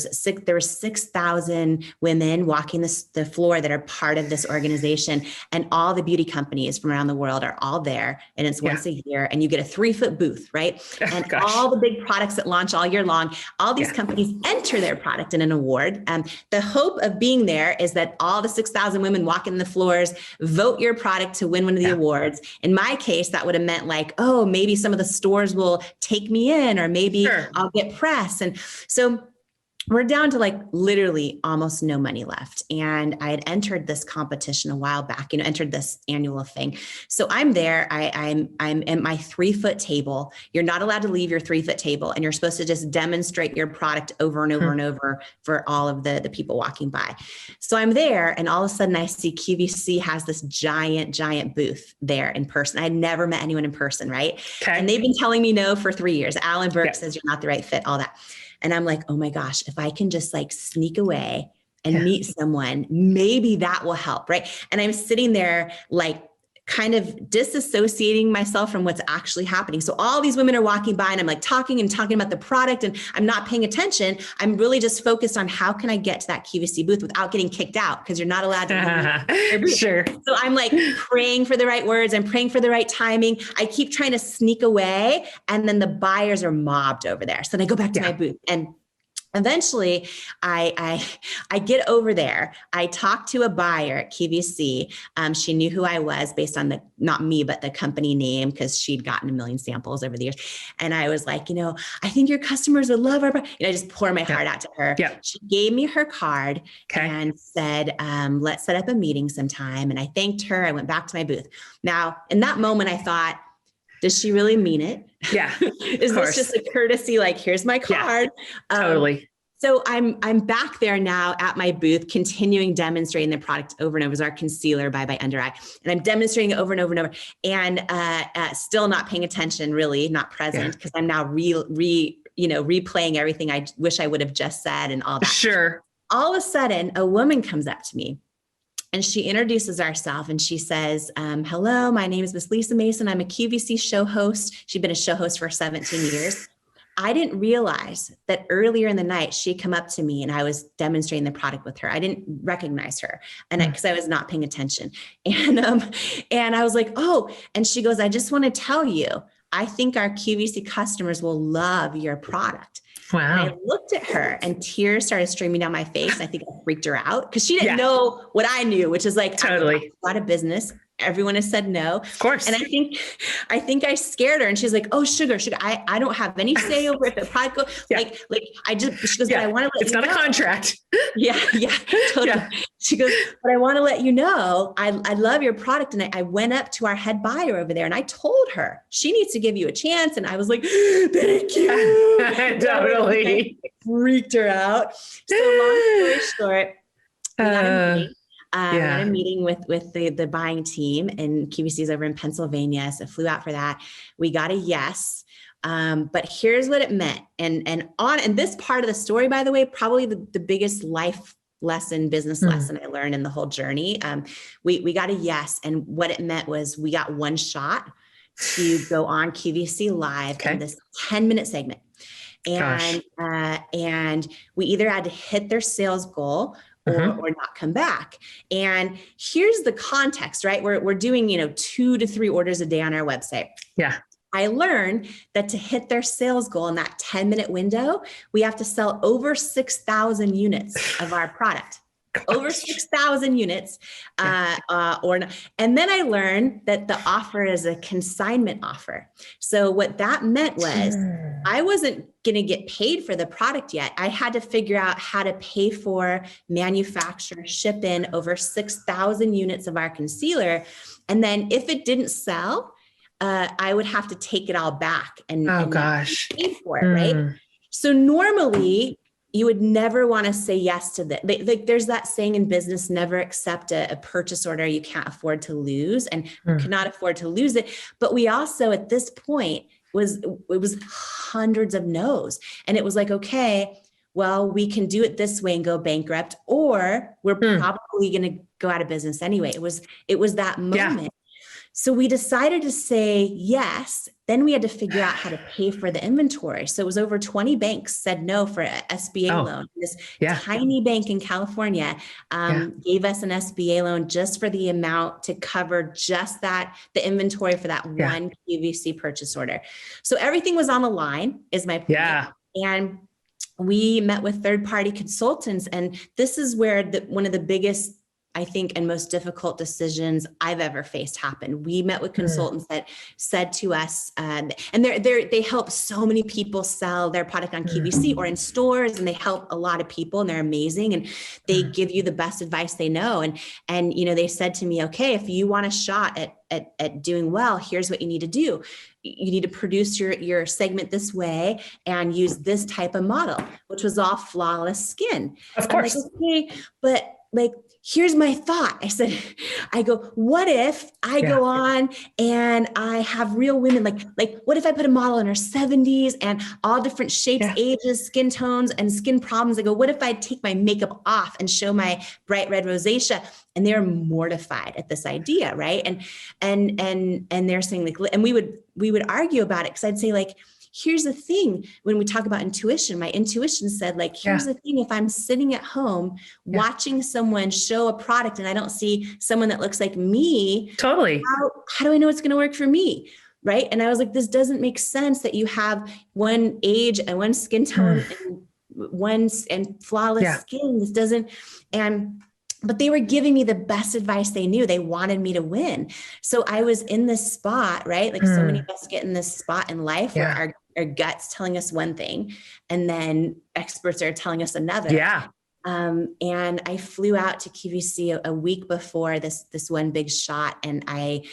were 6,000 women walking the floor that are part of this organization. And all the beauty companies from around the world are all there. And it's once a year, and you get a 3-foot booth, right? And all the big products that launch all year long, all these companies enter their product in an award. The hope of being there is that all the 6,000 women walking the floors vote your product to win one of the awards. In my case, that would have meant like, oh, maybe some of the stores will take me in, or maybe I'll get press. And so we're down to like literally almost no money left. And I had entered this competition a while back, entered this annual thing. So I'm there, I'm at my 3-foot table. You're not allowed to leave your 3-foot table, and you're supposed to just demonstrate your product over and over and over for all of the people walking by. So I'm there, and all of a sudden I see QVC has this giant booth there in person. I had never met anyone in person, right? Okay. And they've been telling me no for 3 years. Alan Burke says you're not the right fit, all that. And I'm like, oh my gosh, if I can just like sneak away and meet someone, maybe that will help, right? And I'm sitting there like kind of disassociating myself from what's actually happening. So all these women are walking by, and I'm like talking about the product, and I'm not paying attention. I'm really just focused on how can I get to that QVC booth without getting kicked out, because you're not allowed to. Sure. So I'm like praying for the right words. I'm praying for the right timing. I keep trying to sneak away, and then the buyers are mobbed over there. So then I go back to my booth, and eventually I get over there. I talked to a buyer at QVC. She knew who I was based on not me, but the company name, because she'd gotten a million samples over the years. And I was like, I think your customers would love our, I just pour my heart out to her. She gave me her card and said, let's set up a meeting sometime. And I thanked her. I went back to my booth. Now, in that moment, I thought, does she really mean it? Yeah. Is this just a courtesy? Like, here's my card. Totally. So I'm back there now at my booth, continuing demonstrating the product over and over. It was our concealer by Under Eye. And I'm demonstrating it over and over and over, and still not paying attention, really not present, because I'm now replaying everything I wish I would have just said and all that. Sure. All of a sudden, a woman comes up to me. And she introduces herself, and she says, hello, my name is Miss Lisa Mason. I'm a QVC show host. She'd been a show host for 17 years. I didn't realize that earlier in the night, she'd come up to me and I was demonstrating the product with her. I didn't recognize her, and because I was not paying attention. And I was like, oh, and she goes, I just want to tell you, I think our QVC customers will love your product. Wow. And I looked at her, and tears started streaming down my face. I think I freaked her out, because she didn't know what I knew, which is like, totally a lot of business. Everyone has said no. Of course. And I think I scared her, and she's like, oh, sugar. I don't have any say over if the product goes she goes, but I want to let you know. It's not a contract. Yeah, totally. Yeah. She goes, but I want to let you know, I love your product. And I went up to our head buyer over there, and I told her she needs to give you a chance. And I was like, thank you. Totally. Freaked her out. So long story short, we got a meeting. Had a meeting with the buying team, and QVC's over in Pennsylvania. So I flew out for that. We got a yes. But here's what it meant. And this part of the story, by the way, probably the biggest life lesson, business lesson I learned in the whole journey. We got a yes. And what it meant was we got one shot to go on QVC Live in this 10-minute segment. And we either had to hit their sales goal or not come back. And here's the context, right? We're doing, 2 to 3 orders a day on our website. Yeah. I learned that to hit their sales goal in that 10-minute window, we have to sell over 6,000 units of our product. Over 6,000 units, and then I learned that the offer is a consignment offer. So what that meant was I wasn't going to get paid for the product yet. I had to figure out how to pay for, manufacture, ship in over 6,000 units of our concealer. And then if it didn't sell, I would have to take it all back and pay for it, right? So normally, you would never want to say yes to that. There's that saying in business, never accept a purchase order you can't afford to lose, and could not afford to lose it. But we also, at this point, it was hundreds of no's. And it was like, okay, well, we can do it this way and go bankrupt, or we're probably going to go out of business anyway. It was that moment. So we decided to say yes. Then we had to figure out how to pay for the inventory. So it was over 20 banks said no for an SBA loan. This tiny bank in California gave us an SBA loan just for the amount to cover just that, the inventory for that one QVC purchase order. So everything was on the line, is my point. Yeah. And we met with third-party consultants. And this is where one of the biggest, I think, and most difficult decisions I've ever faced happened. We met with consultants that said to us, and they help so many people sell their product on QVC or in stores, and they help a lot of people, and they're amazing, and they give you the best advice they know. And they said to me, okay, if you want a shot at doing well, here's what you need to do. You need to produce your segment this way and use this type of model, which was all flawless skin. Of course. I'm like, okay, but here's my thought. I go, what if I go on and I have real women, like what if I put a model in her 70s and all different shapes, ages, skin tones, and skin problems? I go, what if I take my makeup off and show my bright red rosacea? And they're mortified at this idea, right? And they're saying and we would argue about it, because I'd say here's the thing. When we talk about intuition, my intuition said, here's the thing. If I'm sitting at home watching someone show a product and I don't see someone that looks like me, totally. How do I know it's going to work for me? Right. And I was like, this doesn't make sense that you have one age and one skin tone and flawless skin. This doesn't. But they were giving me the best advice they knew. They wanted me to win. So I was in this spot, right? So many of us get in this spot in life where our gut's telling us one thing, and then experts are telling us another. Yeah. And I flew out to QVC a week before this one big shot, and I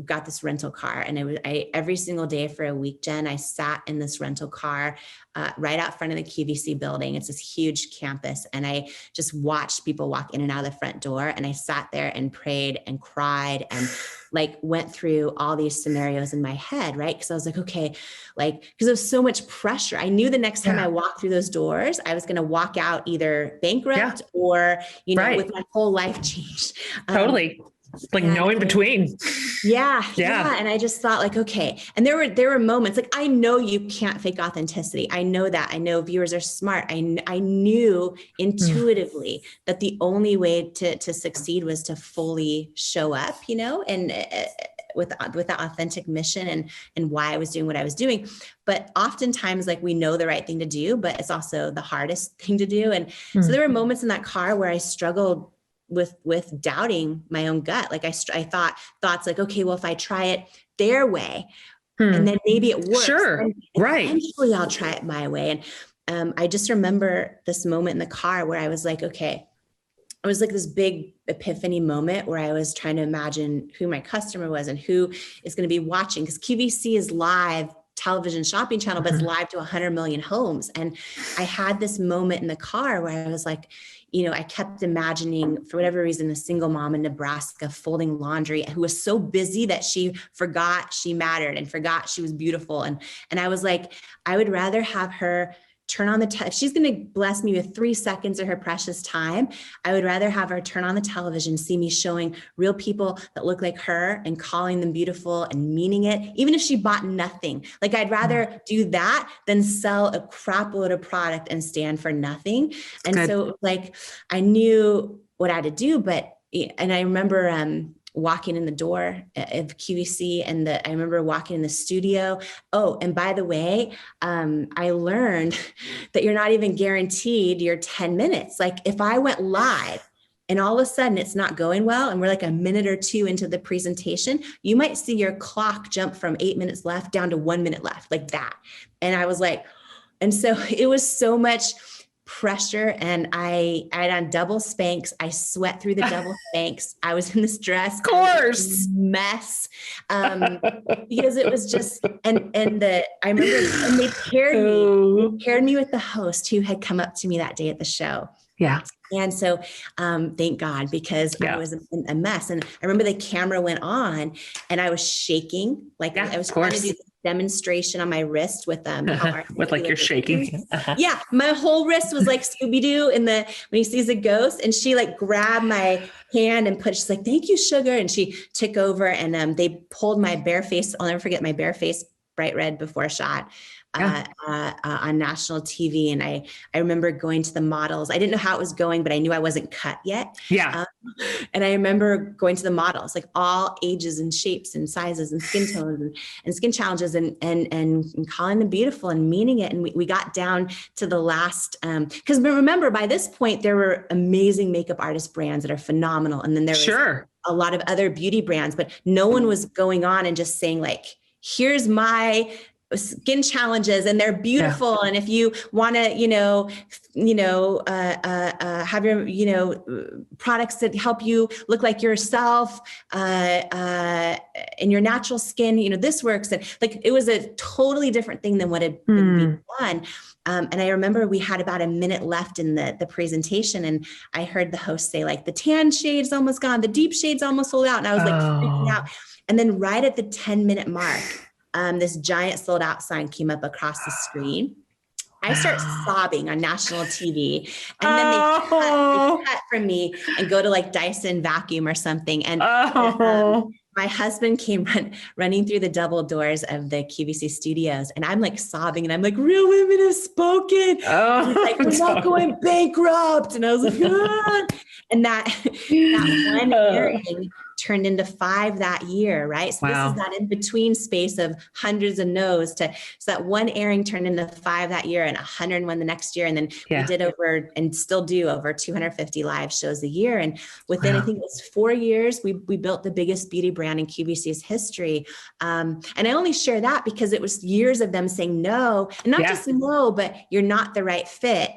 got this rental car. And every single day for a week, Jen, I sat in this rental car right out front of the QVC building. It's this huge campus. And I just watched people walk in and out of the front door. And I sat there and prayed and cried and went through all these scenarios in my head, right? Because I was like, okay, because there was so much pressure. I knew the next time I walked through those doors, I was going to walk out either bankrupt or, with my whole life changed. Totally. No in between. Yeah. And I just thought okay. And there were moments I know you can't fake authenticity. I know that. I know viewers are smart. I knew intuitively that the only way to succeed was to fully show up, and with the authentic mission and why I was doing what I was doing. But oftentimes we know the right thing to do, but it's also the hardest thing to do. And so there were moments in that car where I struggled with doubting my own gut. I thought thoughts okay, well, if I try it their way and then maybe it works. Sure. Right. Eventually I'll try it my way. And I just remember this moment in the car where I was okay, it was this big epiphany moment where I was trying to imagine who my customer was and who is going to be watching, because QVC is live television shopping channel, but it's live to 100 million homes. And I had this moment in the car where I was I kept imagining, for whatever reason, a single mom in Nebraska folding laundry who was so busy that she forgot she mattered and forgot she was beautiful. And I was I would rather have her turn on if she's going to bless me with 3 seconds of her precious time, I would rather have her turn on the television, see me showing real people that look like her and calling them beautiful and meaning it, even if she bought nothing. I'd rather do that than sell a crap load of product and stand for nothing. And so I knew what I had to do, and I remember, walking in the door of QVC I remember walking in the studio. Oh, and by the way, I learned that you're not even guaranteed your 10 minutes. If I went live and all of a sudden it's not going well and we're a minute or two into the presentation, you might see your clock jump from 8 minutes left down to 1 minute left, like that. And I was and so it was so much pressure, and I had on double Spanx. I sweat through the double Spanx. I was in this dress, of course, mess, because it was just I remember, and they paired me with the host who had come up to me that day at the show. Yeah. And so, thank God, because I was a mess. And I remember the camera went on and I was shaking. I was trying to do demonstration on my wrist with how with like you're shaking. Yeah, my whole wrist was like Scooby-Doo when he sees a ghost, and she like grabbed my hand and she's like, "Thank you, sugar." And she took over, and they pulled my bare face. I'll never forget my bare face, bright red before shot. On national TV. And I remember going to the models. I didn't know how it was going, but I knew I wasn't cut yet. Yeah. And I remember going to the models, like all ages and shapes and sizes and skin tones and skin challenges, and calling them beautiful and meaning it. And we got down to the last, because remember, by this point, there were amazing makeup artist brands that are phenomenal. And then there was a lot of other beauty brands, but no one was going on and just saying like, here's my skin challenges and they're beautiful. And if you want to, have your, products that help you look like yourself, in your natural skin, this works. And like, it was a totally different thing than what had been being done. And I remember we had about a minute left in the presentation, and I heard the host say like, the tan shade's almost gone, the deep shade's almost sold out. And I was like freaking out. And then right at the 10-minute mark, this giant sold out sign came up across the screen. I start sobbing on national TV, and then they cut from me and go to like Dyson vacuum or something. And my husband came running through the double doors of the QVC studios, and I'm like sobbing, and I'm like, real women have spoken. And like, we're not going bankrupt. And I was like, ah. And that one airing turned into 5 that year, right? So this is that in between space of hundreds of no's so that one airing turned into 5 that year and 101 the next year. And then we did over, and still do, over 250 live shows a year. And within, I think it was 4 years, we built the biggest beauty brand in QVC's history. And I only share that because it was years of them saying no, and not just no, but you're not the right fit.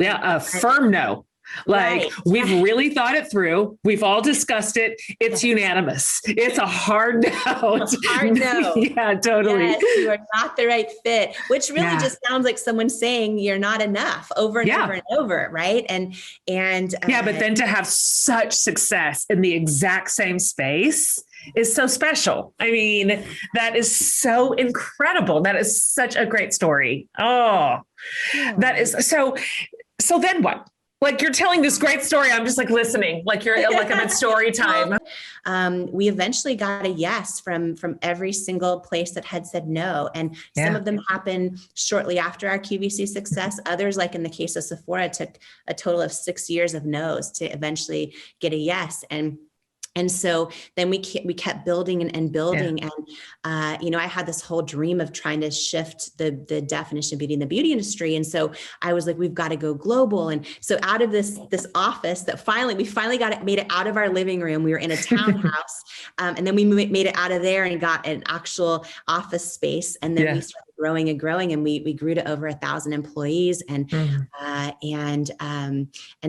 A firm no. Like, we've really thought it through. We've all discussed it. It's unanimous. It's a hard no. It's a hard no. Yeah, totally. Yes, you are not the right fit, which really just sounds like someone saying you're not enough over and over and over. Right. And but then to have such success in the exact same space is so special. I mean, that is so incredible. That is such a great story. That is so then what? Like, you're telling this great story. I'm just like listening, like I'm in story time. We eventually got a yes from every single place that had said no. And some of them happened shortly after our QVC success. Others, like in the case of Sephora, took a total of 6 years of no's to eventually get a yes. And so then we kept building and building. And, I had this whole dream of trying to shift the definition of beauty in the beauty industry. And so I was like, we've got to go global. And so out of this office that we finally made it out of our living room. We were in a townhouse. And then we made it out of there and got an actual office space. And then we started growing and growing, and we grew to over 1,000 employees and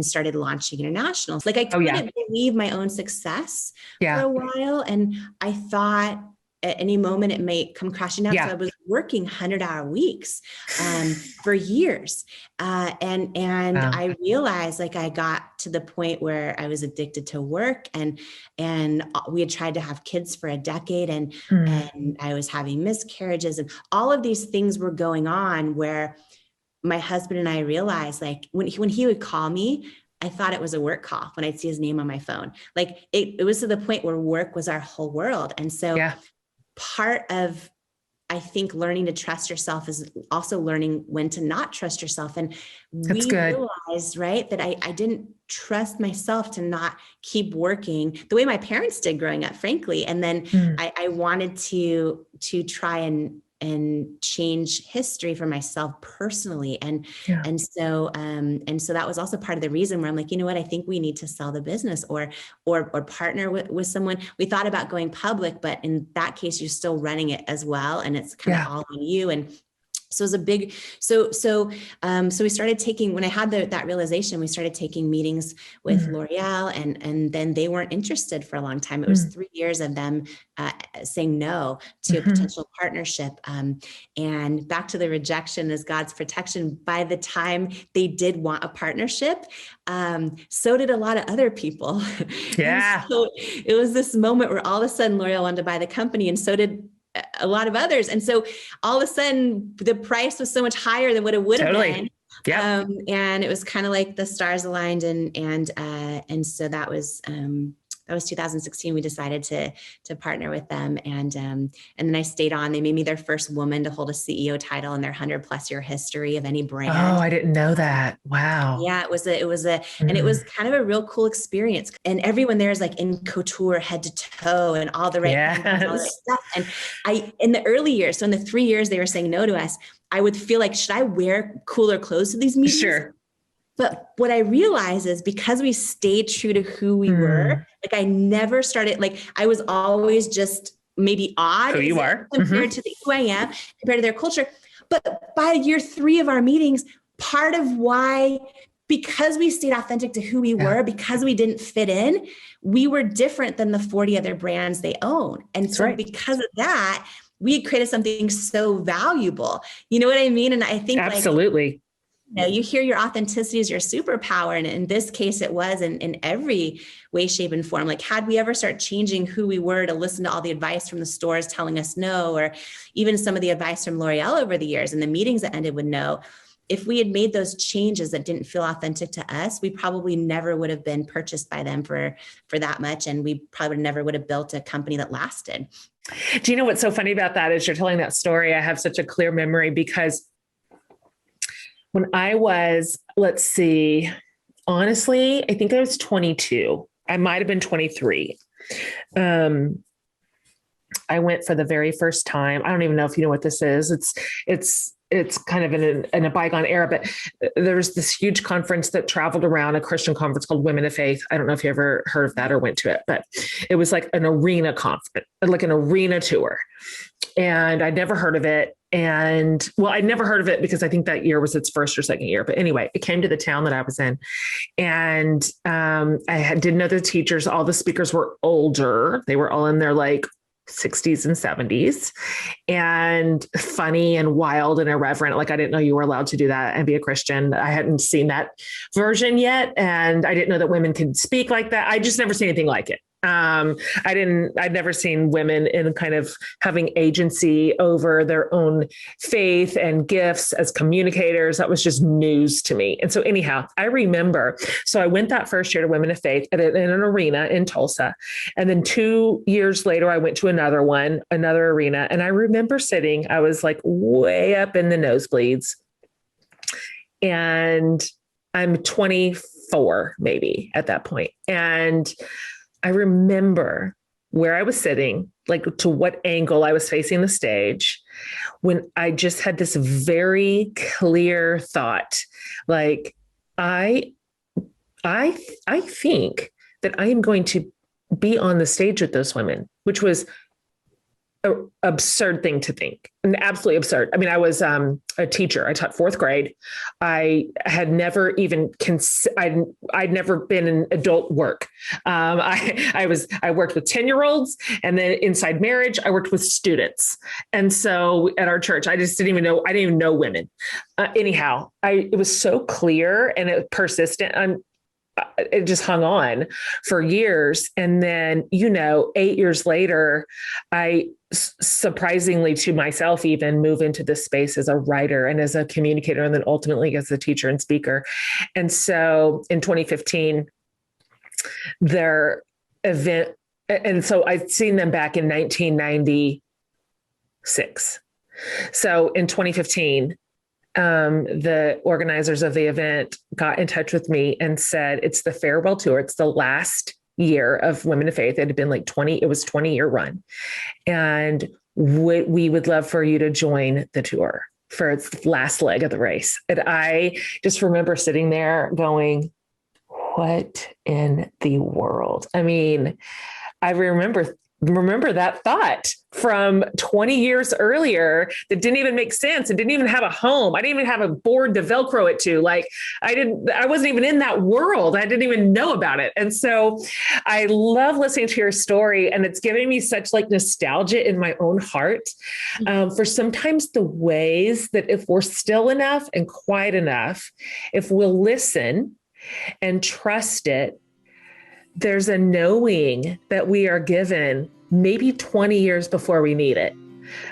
started launching international. Like, I couldn't believe my own success for a while. And I thought at any moment it may come crashing down. So I was working 100-hour weeks for years. I realized, like, I got to the point where I was addicted to work, and we had tried to have kids for a decade, and I was having miscarriages, and all of these things were going on where my husband and I realized, like, when he would call me, I thought it was a work call when I'd see his name on my phone. Like, it was to the point where work was our whole world. And so part of, I think, learning to trust yourself is also learning when to not trust yourself. And we realized, right, that I didn't trust myself to not keep working the way my parents did growing up, frankly. And then I wanted to try and change history for myself personally. And so that was also part of the reason where I'm like, you know what, I think we need to sell the business or partner with someone. We thought about going public, but in that case, you're still running it as well. And it's kind of all on you. And so it was a big, so we started taking, when I had that realization, we started taking meetings with L'Oreal, and then they weren't interested for a long time. It was 3 years of them saying no to a potential partnership. And back to the rejection as God's protection. By the time they did want a partnership, so did a lot of other people. So it was this moment where all of a sudden L'Oreal wanted to buy the company, and so did a lot of others. And so all of a sudden the price was so much higher than what it would have been. Yeah. And it was kind of like the stars aligned, and so that was 2016. We decided to partner with them, and then I stayed on. They made me their first woman to hold a CEO title in their 100+ year history of any brand. Oh, I didn't know that. Wow. Yeah, it was and it was kind of a real cool experience. And everyone there is like in couture, head to toe, and all the right and all the right stuff. And in the early years, so in the 3 years they were saying no to us, I would feel like, should I wear cooler clothes to these meetings? Sure. But what I realized is because we stayed true to who we were, like I never started, like I was always just maybe odd who you are compared to who I am, compared to their culture. But by year 3 of our meetings, part of why, because we stayed authentic to who we were, because we didn't fit in, we were different than the 40 other brands they own. And so because of that, we had created something so valuable. You know what I mean? And I think absolutely. You hear your authenticity is your superpower. And in this case, it was in every way, shape, and form. Like, had we ever start changing who we were to listen to all the advice from the stores telling us no, or even some of the advice from L'Oreal over the years and the meetings that ended with no, if we had made those changes that didn't feel authentic to us, we probably never would have been purchased by them for that much. And we probably never would have built a company that lasted. Do you know what's so funny about that is you're telling that story? I have such a clear memory because when I was, let's see, honestly, I think I was 22. I might've been 23. I went for the very first time. I don't even know if you know what this is. It's kind of in a bygone era, but there was this huge conference that traveled around, a Christian conference called Women of Faith. I don't know if you ever heard of that or went to it, but it was like an arena conference, like an arena tour. And I'd never heard of it. And well, I'd never heard of it because I think that year was its first or second year. But anyway, it came to the town that I was in. And didn't know the teachers. All the speakers were older. They were all in their like 60s and 70s, and funny and wild and irreverent. Like, I didn't know you were allowed to do that and be a Christian. I hadn't seen that version yet. And I didn't know that women could speak like that. I just never seen anything like it. I'd never seen women in kind of having agency over their own faith and gifts as communicators. That was just news to me. And so anyhow, I remember, so I went that first year to Women of Faith in an arena in Tulsa. And then 2 years later, I went to another arena. And I remember sitting, I was like way up in the nosebleeds, and I'm 24 maybe at that point. And I remember where I was sitting, like to what angle I was facing the stage, when I just had this very clear thought, like, I think that I am going to be on the stage with those women, which was an absurd thing to think, absolutely absurd. I mean, I was a teacher. I taught 4th grade. I had never even I'd never been in adult work. I worked with 10-year-olds, and then inside marriage, I worked with students. And so at our church, I just didn't even know women. Anyhow, it was so clear and it persistent. It just hung on for years. And then, 8 years later, I surprisingly to myself even move into this space as a writer and as a communicator, and then ultimately as a teacher and speaker. And so in 2015, their event, and so I'd seen them back in 1996. So in 2015, the organizers of the event got in touch with me and said, it's the farewell tour. It's the last year of Women of Faith. It had been like 20-year run. And we would love for you to join the tour for its last leg of the race. And I just remember sitting there going, what in the world? I mean, I remember that thought from 20 years earlier that didn't even make sense. It didn't even have a home. I didn't even have a board to Velcro it to. Like, I wasn't even in that world. I didn't even know about it. And so I love listening to your story, and it's giving me such like nostalgia in my own heart for sometimes the ways that if we're still enough and quiet enough, if we'll listen and trust it, there's a knowing that we are given maybe 20 years before we need it.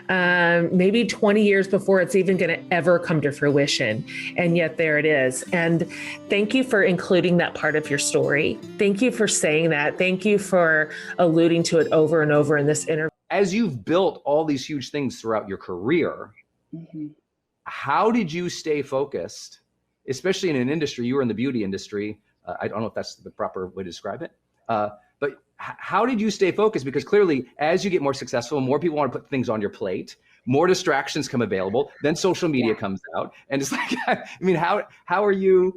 maybe 20 years before it's even going to ever come to fruition. And yet there it is. And thank you for including that part of your story. Thank you for saying that. Thank you for alluding to it over and over in this interview. As you've built all these huge things throughout your career, how did you stay focused, especially in an industry, you were in the beauty industry. I don't know if that's the proper way to describe it. But how did you stay focused? Because clearly, as you get more successful, more people want to put things on your plate, more distractions come available, then social media comes out. And it's like, I mean, what are your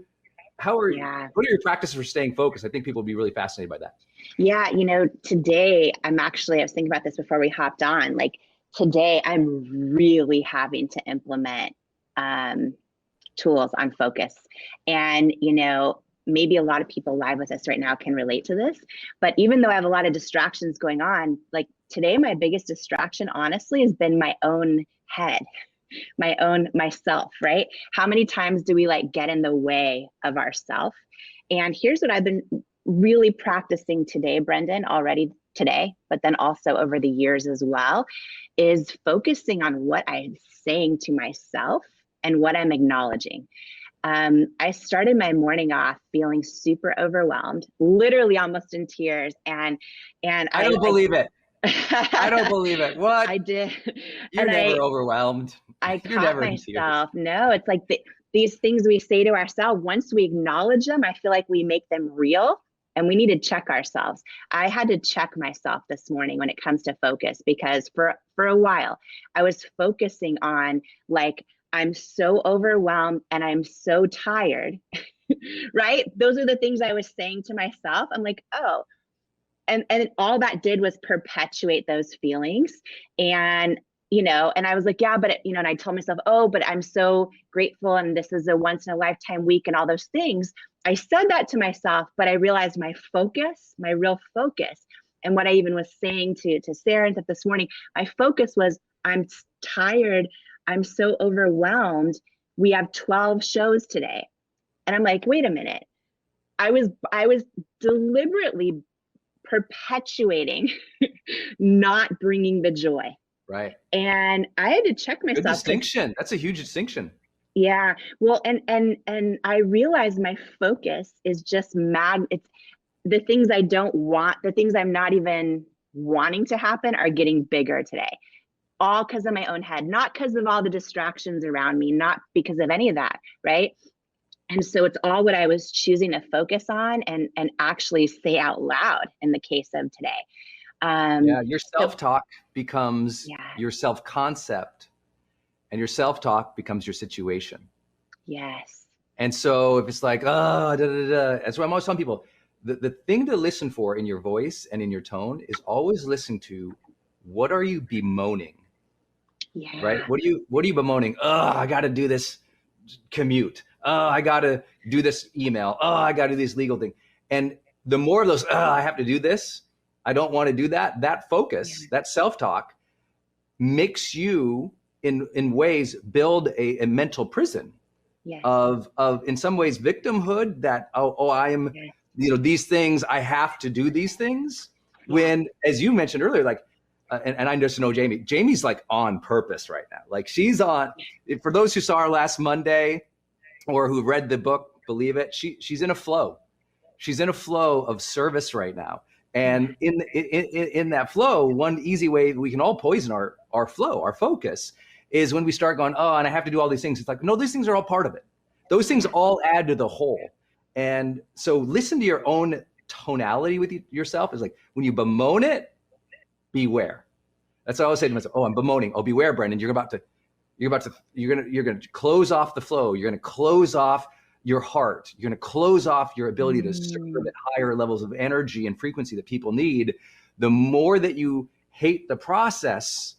practices for staying focused? I think people would be really fascinated by that. Yeah, today I was thinking about this before we hopped on. Like today, I'm really having to implement tools on focus. And, maybe a lot of people live with us right now can relate to this, but even though I have a lot of distractions going on, like today, my biggest distraction, honestly, has been my own head, myself, right? How many times do we get in the way of ourself? And here's what I've been really practicing today, Brendan, already today, but then also over the years as well, is focusing on what I'm saying to myself and what I'm acknowledging. I started my morning off feeling super overwhelmed, literally almost in tears. And I don't believe it. I don't believe it. What? I did. You're never overwhelmed. I caught myself. No, it's like these things we say to ourselves, once we acknowledge them, I feel like we make them real, and we need to check ourselves. I had to check myself this morning when it comes to focus, because for a while I was focusing on I'm so overwhelmed and I'm so tired, right? Those are the things I was saying to myself. I'm like, oh, and all that did was perpetuate those feelings. And, and I was like, yeah, but, and I told myself, oh, but I'm so grateful. And this is a once in a lifetime week and all those things. I said that to myself, but I realized my real focus, and what I even was saying to Sarah this morning, my focus was, I'm tired. I'm so overwhelmed. We have 12 shows today. And I'm like, wait a minute. I was deliberately perpetuating not bringing the joy. Right. And I had to check myself. Good distinction. That's a huge distinction. Yeah. Well, and I realized my focus is just it's the things I don't want, the things I'm not even wanting to happen are getting bigger today. All because of my own head, not because of all the distractions around me, not because of any of that, right? And so it's all what I was choosing to focus on and actually say out loud in the case of today. Your self-talk becomes your self-concept, and your self-talk becomes your situation. Yes. And so if it's like, that's why I'm always telling people, the thing to listen for in your voice and in your tone is always listen to, what are you bemoaning? Yeah. Right? What are you bemoaning? Oh, I got to do this commute. Oh, I got to do this email. Oh, I got to do this legal thing. And the more of those, I have to do this, I don't want to do that. That focus, that self-talk makes you in ways build a mental prison of in some ways victimhood, that, I am, these things, I have to do these things. When, as you mentioned earlier, and I just know Jamie's on purpose right now. She's on, for those who saw her last Monday or who read the book, believe it, she's in a flow. She's in a flow of service right now. And in that flow, one easy way we can all poison our flow, our focus, is when we start going, and I have to do all these things. It's like, no, these things are all part of it. Those things all add to the whole. And so listen to your own tonality with yourself. Is when you bemoan it, beware. That's what I always say to myself. Oh, I'm bemoaning. Oh, beware, Brendan. You're gonna close off the flow. You're gonna close off your heart. You're gonna close off your ability to serve at higher levels of energy and frequency that people need. The more that you hate the process,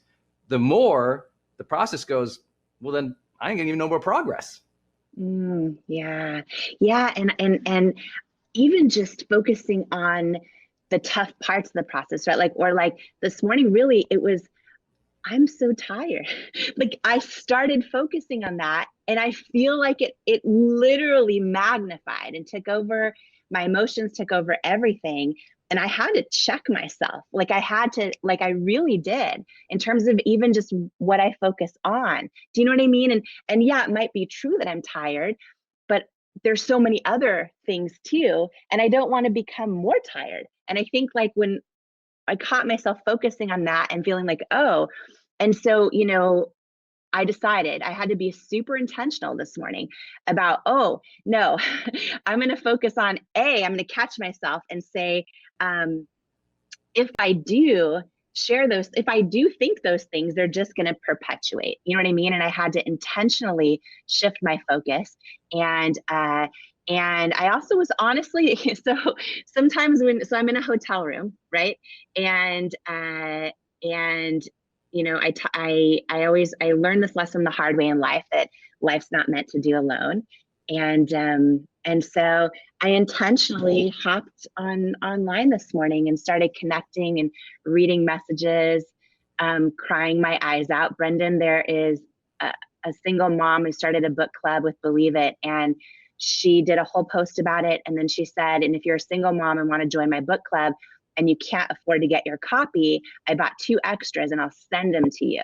the more the process goes, well, then I ain't gonna even know more progress. Yeah. And even just focusing on the tough parts of the process, right? Or this morning, really, it was, I'm so tired. I started focusing on that, and I feel like it literally magnified and took over, my emotions took over everything. And I had to check myself. Like I really did, in terms of even just what I focus on. Do you know what I mean? And yeah, it might be true that I'm tired, but there's so many other things too. And I don't want to become more tired. And I think like when I caught myself focusing on that and feeling like, oh, and so, I decided I had to be super intentional this morning about, oh, no, I'm going to focus on I'm going to catch myself and say, if I do if I do think those things, they're just going to perpetuate. You know what I mean? And I had to intentionally shift my focus. And I also was honestly, so sometimes so I'm in a hotel room, right? And I learned this lesson the hard way in life, that life's not meant to do alone. And so I intentionally hopped online this morning and started connecting and reading messages, crying my eyes out. Brendan, there is a single mom who started a book club with Believe It, and she did a whole post about it. And then she said, and if you're a single mom and want to join my book club and you can't afford to get your copy, I bought 2 extras and I'll send them to you.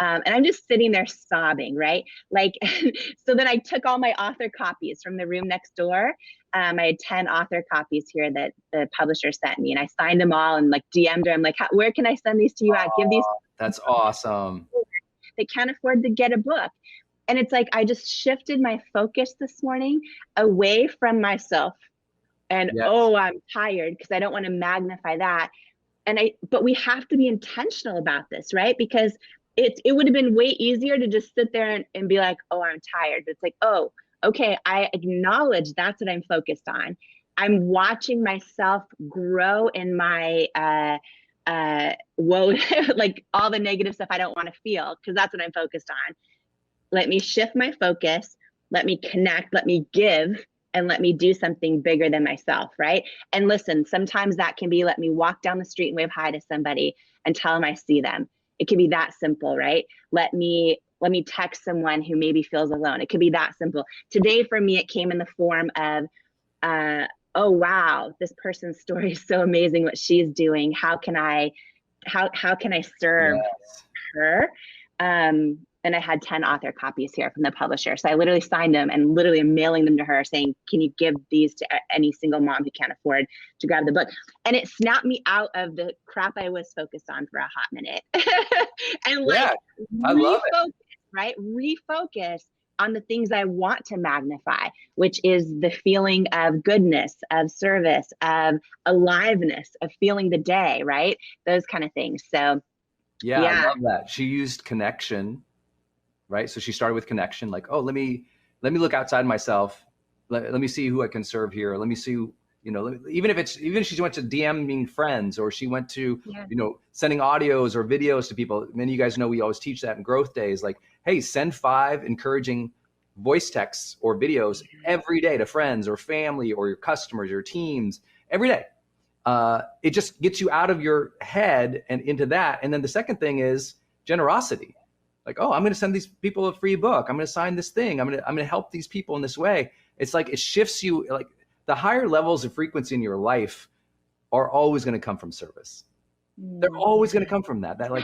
And I'm just sitting there sobbing, right? Like, so then I took all my author copies from the room next door. I had 10 author copies here that the publisher sent me, and I signed them all and like DM'd her. I'm like, where can I send these to you at? Give these. That's awesome. They can't afford to get a book. And it's like, I just shifted my focus this morning away from myself and, Yes. oh, I'm tired, because I don't want to magnify that. But we have to be intentional about this, right? Because it would have been way easier to just sit there and be like, oh, I'm tired. But it's like, oh, okay, I acknowledge that's what I'm focused on. I'm watching myself grow in my like all the negative stuff I don't want to feel, because that's what I'm focused on. Let me shift my focus, let me connect, let me give, and let me do something bigger than myself, right? And listen, sometimes that can be, let me walk down the street and wave hi to somebody and tell them I see them. It can be that simple, right? Let me text someone who maybe feels alone. It could be that simple. Today for me, it came in the form of, oh wow, this person's story is so amazing, what she's doing. How can I serve her? And I had 10 author copies here from the publisher. So I literally signed them and literally am mailing them to her saying, can you give these to any single mom who can't afford to grab the book? And it snapped me out of the crap I was focused on for a hot minute. And I love it. Right? Refocus on the things I want to magnify, which is the feeling of goodness, of service, of aliveness, of feeling the day, right? Those kind of things. So yeah. I love that. She used connection. Right. So she started with connection, like, oh, let me look outside myself. Let me see who I can serve here. Let me see, even if she went to DMing friends, or she went to, sending audios or videos to people. Many of you guys know we always teach that in growth days, like, hey, send 5 encouraging voice texts or videos every day to friends or family or your customers, your teams, every day. It just gets you out of your head and into that. And then the second thing is generosity. Like, oh, I'm going to send these people a free book. I'm going to sign this thing. I'm going to help these people in this way. It's like, it shifts you. Like, the higher levels of frequency in your life are always going to come from service. They're always going to come from that so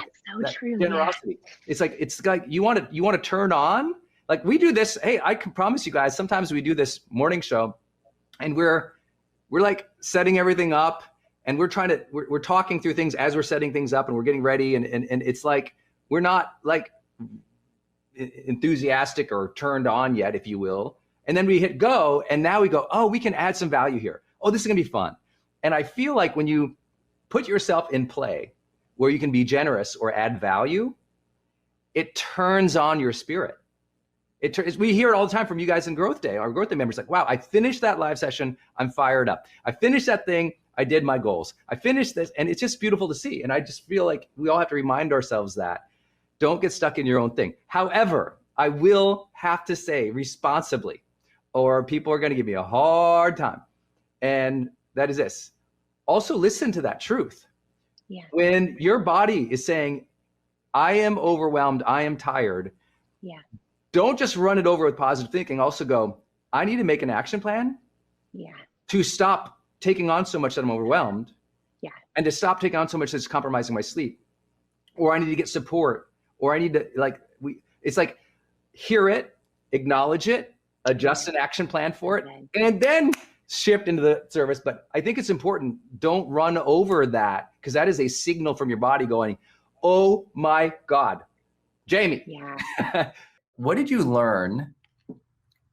that true, generosity. Yeah. It's like you want to turn on. Like, we do this. Hey, I can promise you guys, sometimes we do this morning show and we're like setting everything up, and we're talking through things as we're setting things up, and we're getting ready. And it's like, we're not like enthusiastic or turned on yet, if you will. And then we hit go, and now we go, oh, we can add some value here. Oh, this is gonna be fun. And I feel like when you put yourself in play where you can be generous or add value, it turns on your spirit. We hear it all the time from you guys in Growth Day, our Growth Day members, like, wow, I finished that live session, I'm fired up. I finished that thing, I did my goals. I finished this, and it's just beautiful to see. And I just feel like we all have to remind ourselves that. Don't get stuck in your own thing. However, I will have to say responsibly, or people are going to give me a hard time. And that is this. Also listen to that truth. Yeah. When your body is saying, I am overwhelmed, I am tired. Yeah. Don't just run it over with positive thinking. Also go, I need to make an action plan to stop taking on so much that I'm overwhelmed Yeah. And to stop taking on so much that's compromising my sleep, or I need to get support, or I need to it's like, hear it, acknowledge it, adjust an action plan for it, and then shift into the service. But I think it's important, don't run over that, because that is a signal from your body going, oh my God. Jamie, Yeah. What did you learn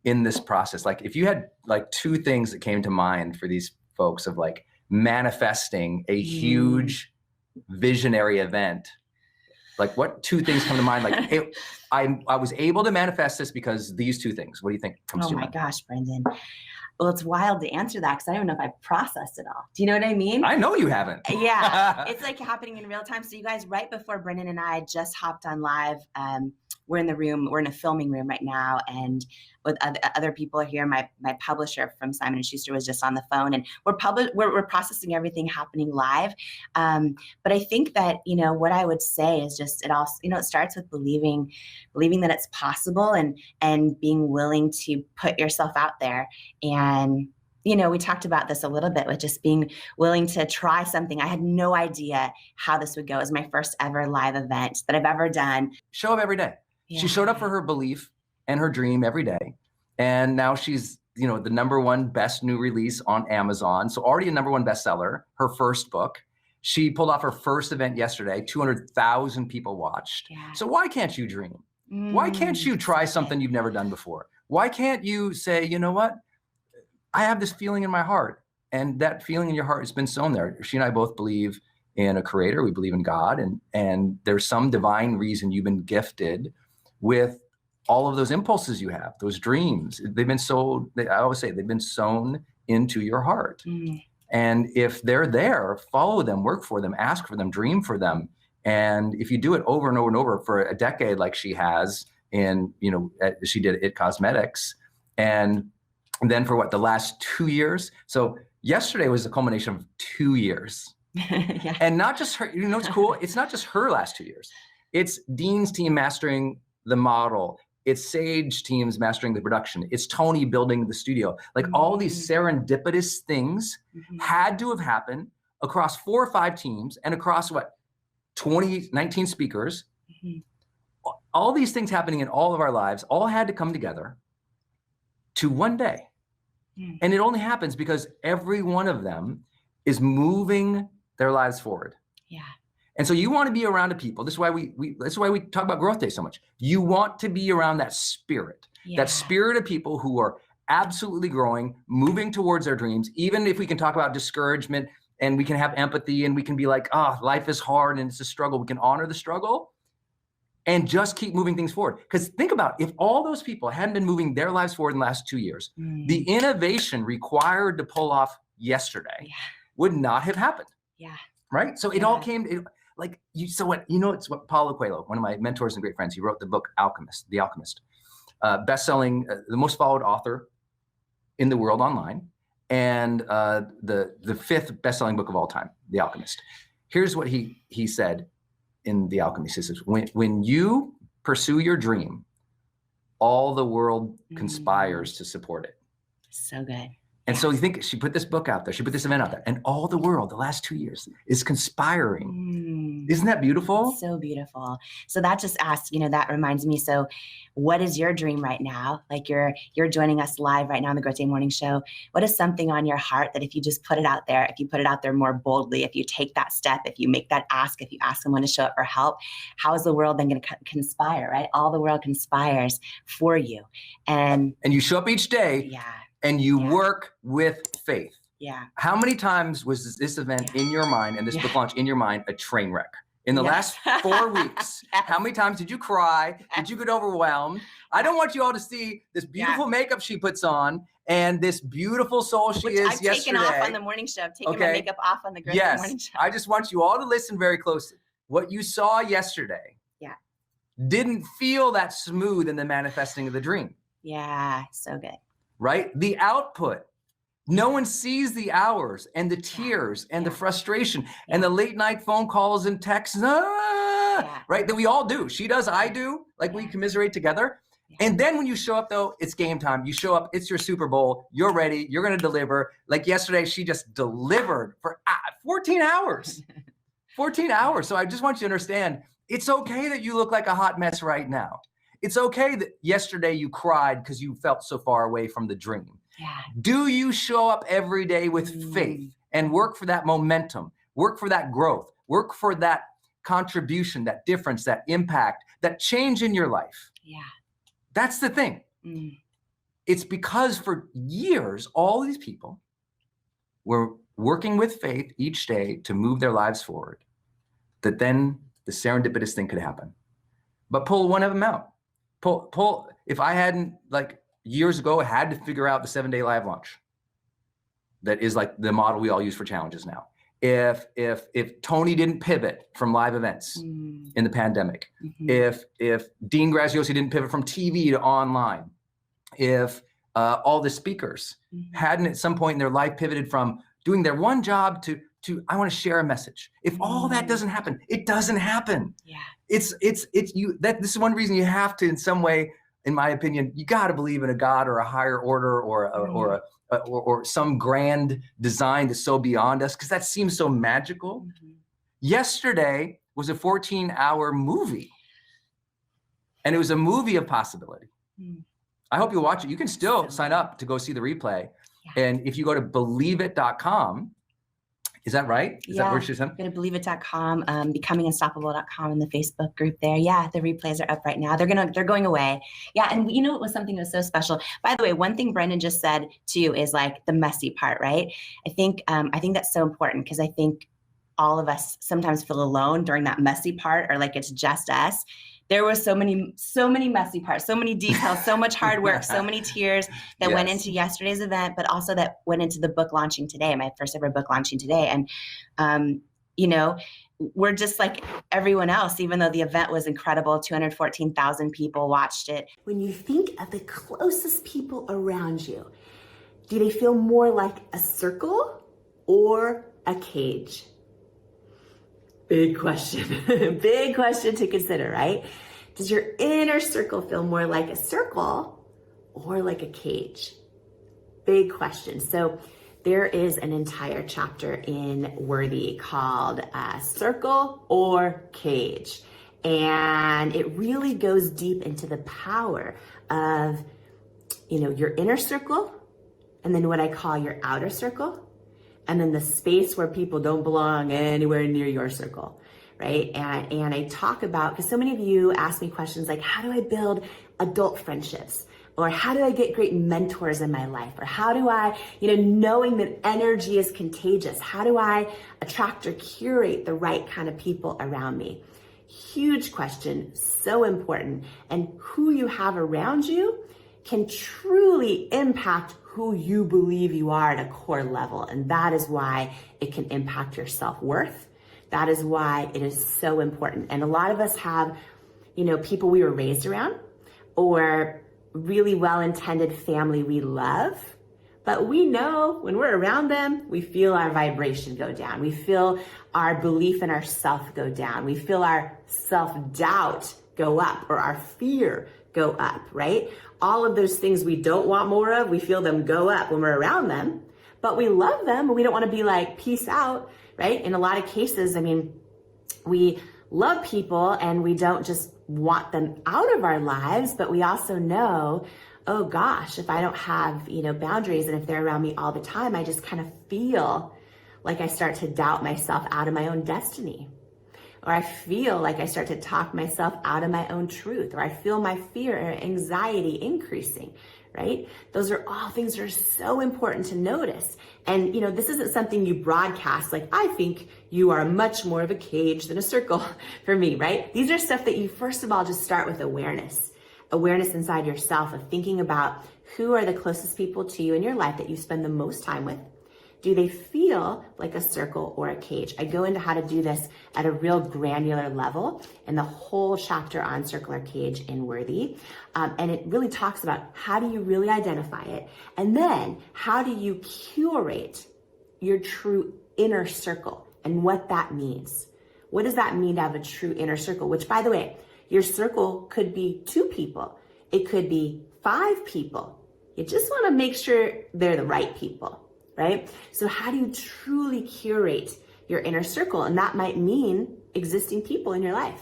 in this process? Like, if you had like 2 things that came to mind for these folks of like manifesting a huge visionary event, like what 2 things come to mind? Like, hey, I was able to manifest this because these 2 things. What do you think comes to mind? Oh my gosh, Brendan. Well, it's wild to answer that because I don't know if I've processed it all. Do you know what I mean? I know you haven't. Yeah, it's like happening in real time. So you guys, right before Brendan and I just hopped on live, we're in the room, we're in a filming room right now, and with other people here, my publisher from Simon & Schuster was just on the phone, and we're processing everything happening live. But I think that, what I would say is just, it also, it starts with believing that it's possible, and being willing to put yourself out there. And we talked about this a little bit with just being willing to try something. I had no idea how this would go. It was my first ever live event that I've ever done. Show up every day. Yeah. She showed up for her belief and her dream every day. And now she's, the #1 best new release on Amazon. So already a #1 bestseller, her first book. She pulled off her first event yesterday. 200,000 people watched. Yeah. So why can't you dream? Why can't you try something you've never done before? Why can't you say, you know what? I have this feeling in my heart, and that feeling in your heart has been sown there. She and I both believe in a creator. We believe in God, and there's some divine reason you've been gifted with all of those impulses you have, those dreams. They've been I always say, they've been sown into your heart. And if they're there, follow them, work for them, ask for them, dream for them. And if you do it over and over and over for a decade, like she has she did IT Cosmetics, and then for the last 2 years. So yesterday was the culmination of 2 years. Yeah. And not just her, it's cool. It's not just her last 2 years. It's Dean's team mastering the model. It's Sage teams mastering the production. It's Tony building the studio. Like all these serendipitous things had to have happened across 4 or 5 teams and across 19 speakers. All these things happening in all of our lives all had to come together to one day. And it only happens because every one of them is moving their lives forward. Yeah. And so you want to be around the people. This is why we talk about Growth Day so much. You want to be around that spirit of people who are absolutely growing, moving towards their dreams. Even if we can talk about discouragement and we can have empathy and we can be like, life is hard and it's a struggle. We can honor the struggle and just keep moving things forward. Because think about, if all those people hadn't been moving their lives forward in the last 2 years, the innovation required to pull off yesterday would not have happened. Yeah. Right? So it all came, it's what Paulo Coelho, one of my mentors and great friends, he wrote the book The Alchemist, best-selling, the most followed author in the world online, and the 5th best-selling book of all time, The Alchemist. Here's what he said in The Alchemist. He says, when you pursue your dream, all the world conspires to support it. So good. And so you think she put this book out there, she put this event out there, and all the world, the last 2 years, is conspiring. Isn't that beautiful? So beautiful. So that just asks, that reminds me. So what is your dream right now? Like you're joining us live right now on the Growth Day Morning Show. What is something on your heart that if you just put it out there, if you put it out there more boldly, if you take that step, if you make that ask, if you ask someone to show up for help, how is the world then going to conspire, right? All the world conspires for you. And you show up each day. Yeah. And you work with faith. Yeah. How many times was this event in your mind and this book launch in your mind a train wreck? In the last 4 weeks, how many times did you cry? Did you get overwhelmed? I don't want you all to see this beautiful makeup she puts on and this beautiful soul she is I've taken off on the morning show. I've taken my makeup off on the Growth Day Morning Show. I just want you all to listen very closely. What you saw yesterday didn't feel that smooth in the manifesting of the dream. Yeah, so good. Right? The output. No one sees the hours and the tears and the frustration and the late night phone calls and texts, right? That we all do. She does, I do, like we commiserate together. And then when you show up though, it's game time. You show up, it's your Super Bowl, you're ready, you're gonna deliver. Like yesterday, she just delivered for 14 hours. 14 hours. So I just want you to understand, it's okay that you look like a hot mess right now. It's okay that yesterday you cried because you felt so far away from the dream. Yeah. Do you show up every day with faith and work for that momentum, work for that growth, work for that contribution, that difference, that impact, that change in your life? Yeah. That's the thing. It's because for years, all these people were working with faith each day to move their lives forward, that then the serendipitous thing could happen. But pull one of them out. Pull. If I hadn't, like years ago, had to figure out the 7-day live launch, that is like the model we all use for challenges now. If Tony didn't pivot from live events in the pandemic, if Dean Graziosi didn't pivot from TV to online, if all the speakers hadn't at some point in their life pivoted from doing their one job to I want to share a message. If all that doesn't happen, it doesn't happen. Yeah. It's you, that this is one reason you have to, in some way, in my opinion, you got to believe in a God or a higher order or some grand design that's so beyond us, because that seems so magical. Yesterday was a 14-hour movie, and it was a movie of possibility. I hope you'll watch it. You can still sign up to go see the replay. Yeah. And if you go to believeit.com, is that right? Is that where she's at? Go to believeit.com, becomingunstoppable.com in the Facebook group there. Yeah, the replays are up right now. They're going away. Yeah, and you know what was something that was so special? By the way, one thing Brendan just said too is like the messy part, right? I think that's so important, because I think all of us sometimes feel alone during that messy part, or like it's just us. There were so many messy parts, so many details, so much hard work, so many tears that went into yesterday's event, but also that went into the book launching today, my first ever book launching today. And, you know, we're just like everyone else, even though the event was incredible, 214,000 people watched it. When you think of the closest people around you, do they feel more like a circle or a cage? Big question. Big question to consider, right? Does your inner circle feel more like a circle or like a cage? Big question. So there is an entire chapter in Worthy called Circle or Cage. And it really goes deep into the power of, you know, your inner circle, and then what I call your outer circle, and then the space where people don't belong anywhere near your circle, right? And I talk about, because so many of you ask me questions like, how do I build adult friendships? Or how do I get great mentors in my life? Or how do I, you know, knowing that energy is contagious, how do I attract or curate the right kind of people around me? Huge question, so important. And who you have around you can truly impact who you believe you are at a core level. And that is why it can impact your self-worth. That is why it is so important. And a lot of us have, you know, people we were raised around, or really well-intended family we love, but we know when we're around them, we feel our vibration go down. We feel our belief in ourself go down. We feel our self-doubt go up, or our fear go up, right? All of those things we don't want more of, we feel them go up when we're around them, but we love them and we don't want to be like, peace out, right? In a lot of cases, I mean, we love people and we don't just want them out of our lives, but we also know, oh gosh, if I don't have, you know, boundaries, and if they're around me all the time, I just kind of feel like I start to doubt myself out of my own destiny. Or I feel like I start to talk myself out of my own truth, or I feel my fear or anxiety increasing, right? Those are all things that are so important to notice. And, you know, this isn't something you broadcast, like, I think you are much more of a cage than a circle for me, right? These are stuff that you, first of all, just start with awareness inside yourself, of thinking about who are the closest people to you in your life that you spend the most time with. Do they feel like a circle or a cage? I go into how to do this at a real granular level in the whole chapter on circle or cage in Worthy. And it really talks about how do you really identify it? And then how do you curate your true inner circle and what that means? What does that mean to have a true inner circle? Which, by the way, your circle could be 2 people. It could be 5 people. You just want to make sure they're the right people, right? So how do you truly curate your inner circle? And that might mean existing people in your life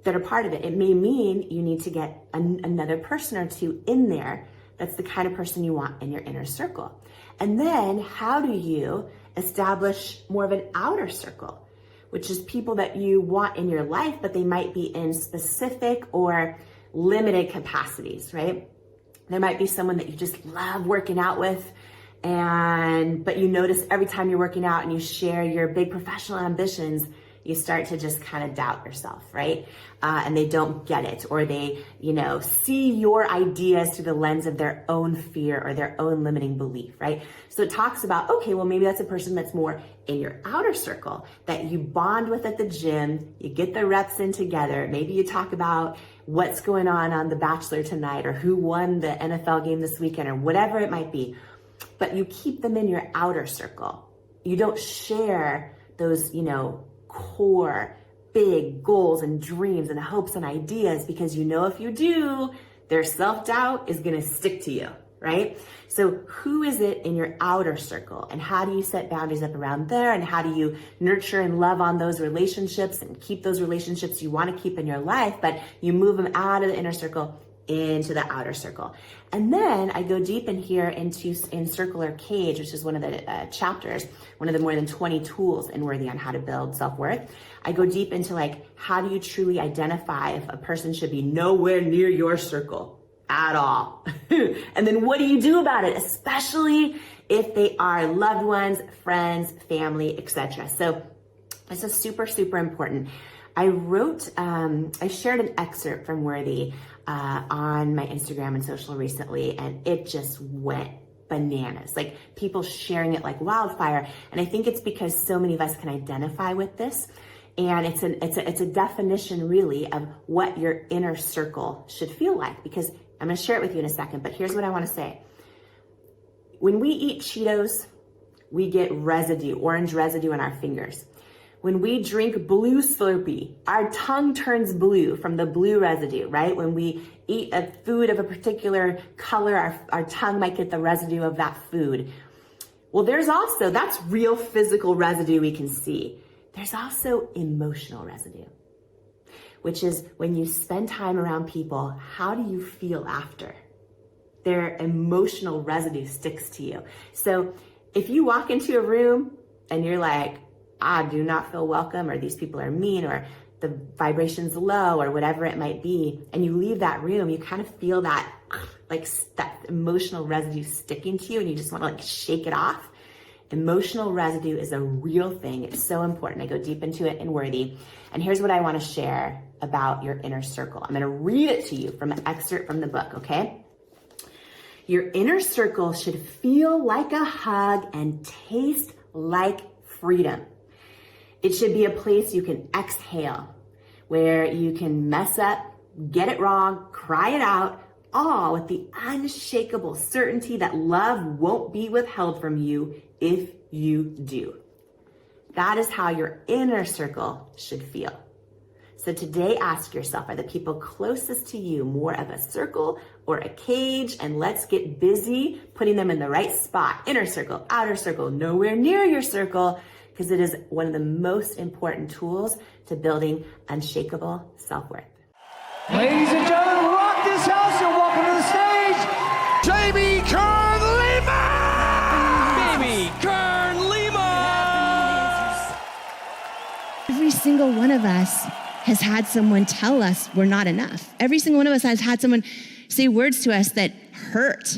that are part of it. It may mean you need to get another person or 2 in there that's the kind of person you want in your inner circle. And then how do you establish more of an outer circle, which is people that you want in your life, but they might be in specific or limited capacities, right? There might be someone that you just love working out with, but you notice every time you're working out and you share your big professional ambitions, you start to just kind of doubt yourself, right? And they don't get it, or they, see your ideas through the lens of their own fear or their own limiting belief, right? So it talks about, okay, well, maybe that's a person that's more in your outer circle that you bond with at the gym, you get the reps in together. Maybe you talk about what's going on The Bachelor tonight, or who won the NFL game this weekend, or whatever it might be. But you keep them in your outer circle. You don't share those, core big goals and dreams and hopes and ideas, because if you do, their self-doubt is going to stick to you, right? So who is it in your outer circle, and how do you set boundaries up around there, and how do you nurture and love on those relationships and keep those relationships you want to keep in your life, but you move them out of the inner circle into the outer circle? And then I go deep in here into Circular Cage, which is one of the chapters, one of the more than 20 tools in Worthy on how to build self-worth. I go deep into how do you truly identify if a person should be nowhere near your circle at all? And then what do you do about it, especially if they are loved ones, friends, family, etc. So this is super, super important. I shared an excerpt from Worthy on my Instagram and social recently, and it just went bananas. People sharing it like wildfire. And I think it's because so many of us can identify with this. And it's a definition really of what your inner circle should feel like, because I'm going to share it with you in a second, but here's what I want to say. When we eat Cheetos, we get residue, orange residue on our fingers. When we drink blue Slurpee, our tongue turns blue from the blue residue, right? When we eat a food of a particular color, our tongue might get the residue of that food. Well, that's real physical residue we can see. There's also emotional residue, which is when you spend time around people, how do you feel after? Their emotional residue sticks to you. So if you walk into a room and you're like, I do not feel welcome, or these people are mean, or the vibration's low, or whatever it might be, and you leave that room, you kind of feel that that emotional residue sticking to you, and you just want to shake it off. Emotional residue is a real thing. It's so important. I go deep into it in Worthy. And here's what I want to share about your inner circle. I'm going to read it to you from an excerpt from the book, okay? Your inner circle should feel like a hug and taste like freedom. It should be a place you can exhale, where you can mess up, get it wrong, cry it out, all with the unshakable certainty that love won't be withheld from you if you do. That is how your inner circle should feel. So today, ask yourself, are the people closest to you more of a circle or a cage? And let's get busy putting them in the right spot. Inner circle, outer circle, nowhere near your circle, because it is one of the most important tools to building unshakable self-worth. Ladies and gentlemen, rock this house and welcome to the stage, Jamie Kern Lima! Baby Kern Lima! Every single one of us has had someone tell us we're not enough. Every single one of us has had someone say words to us that hurt.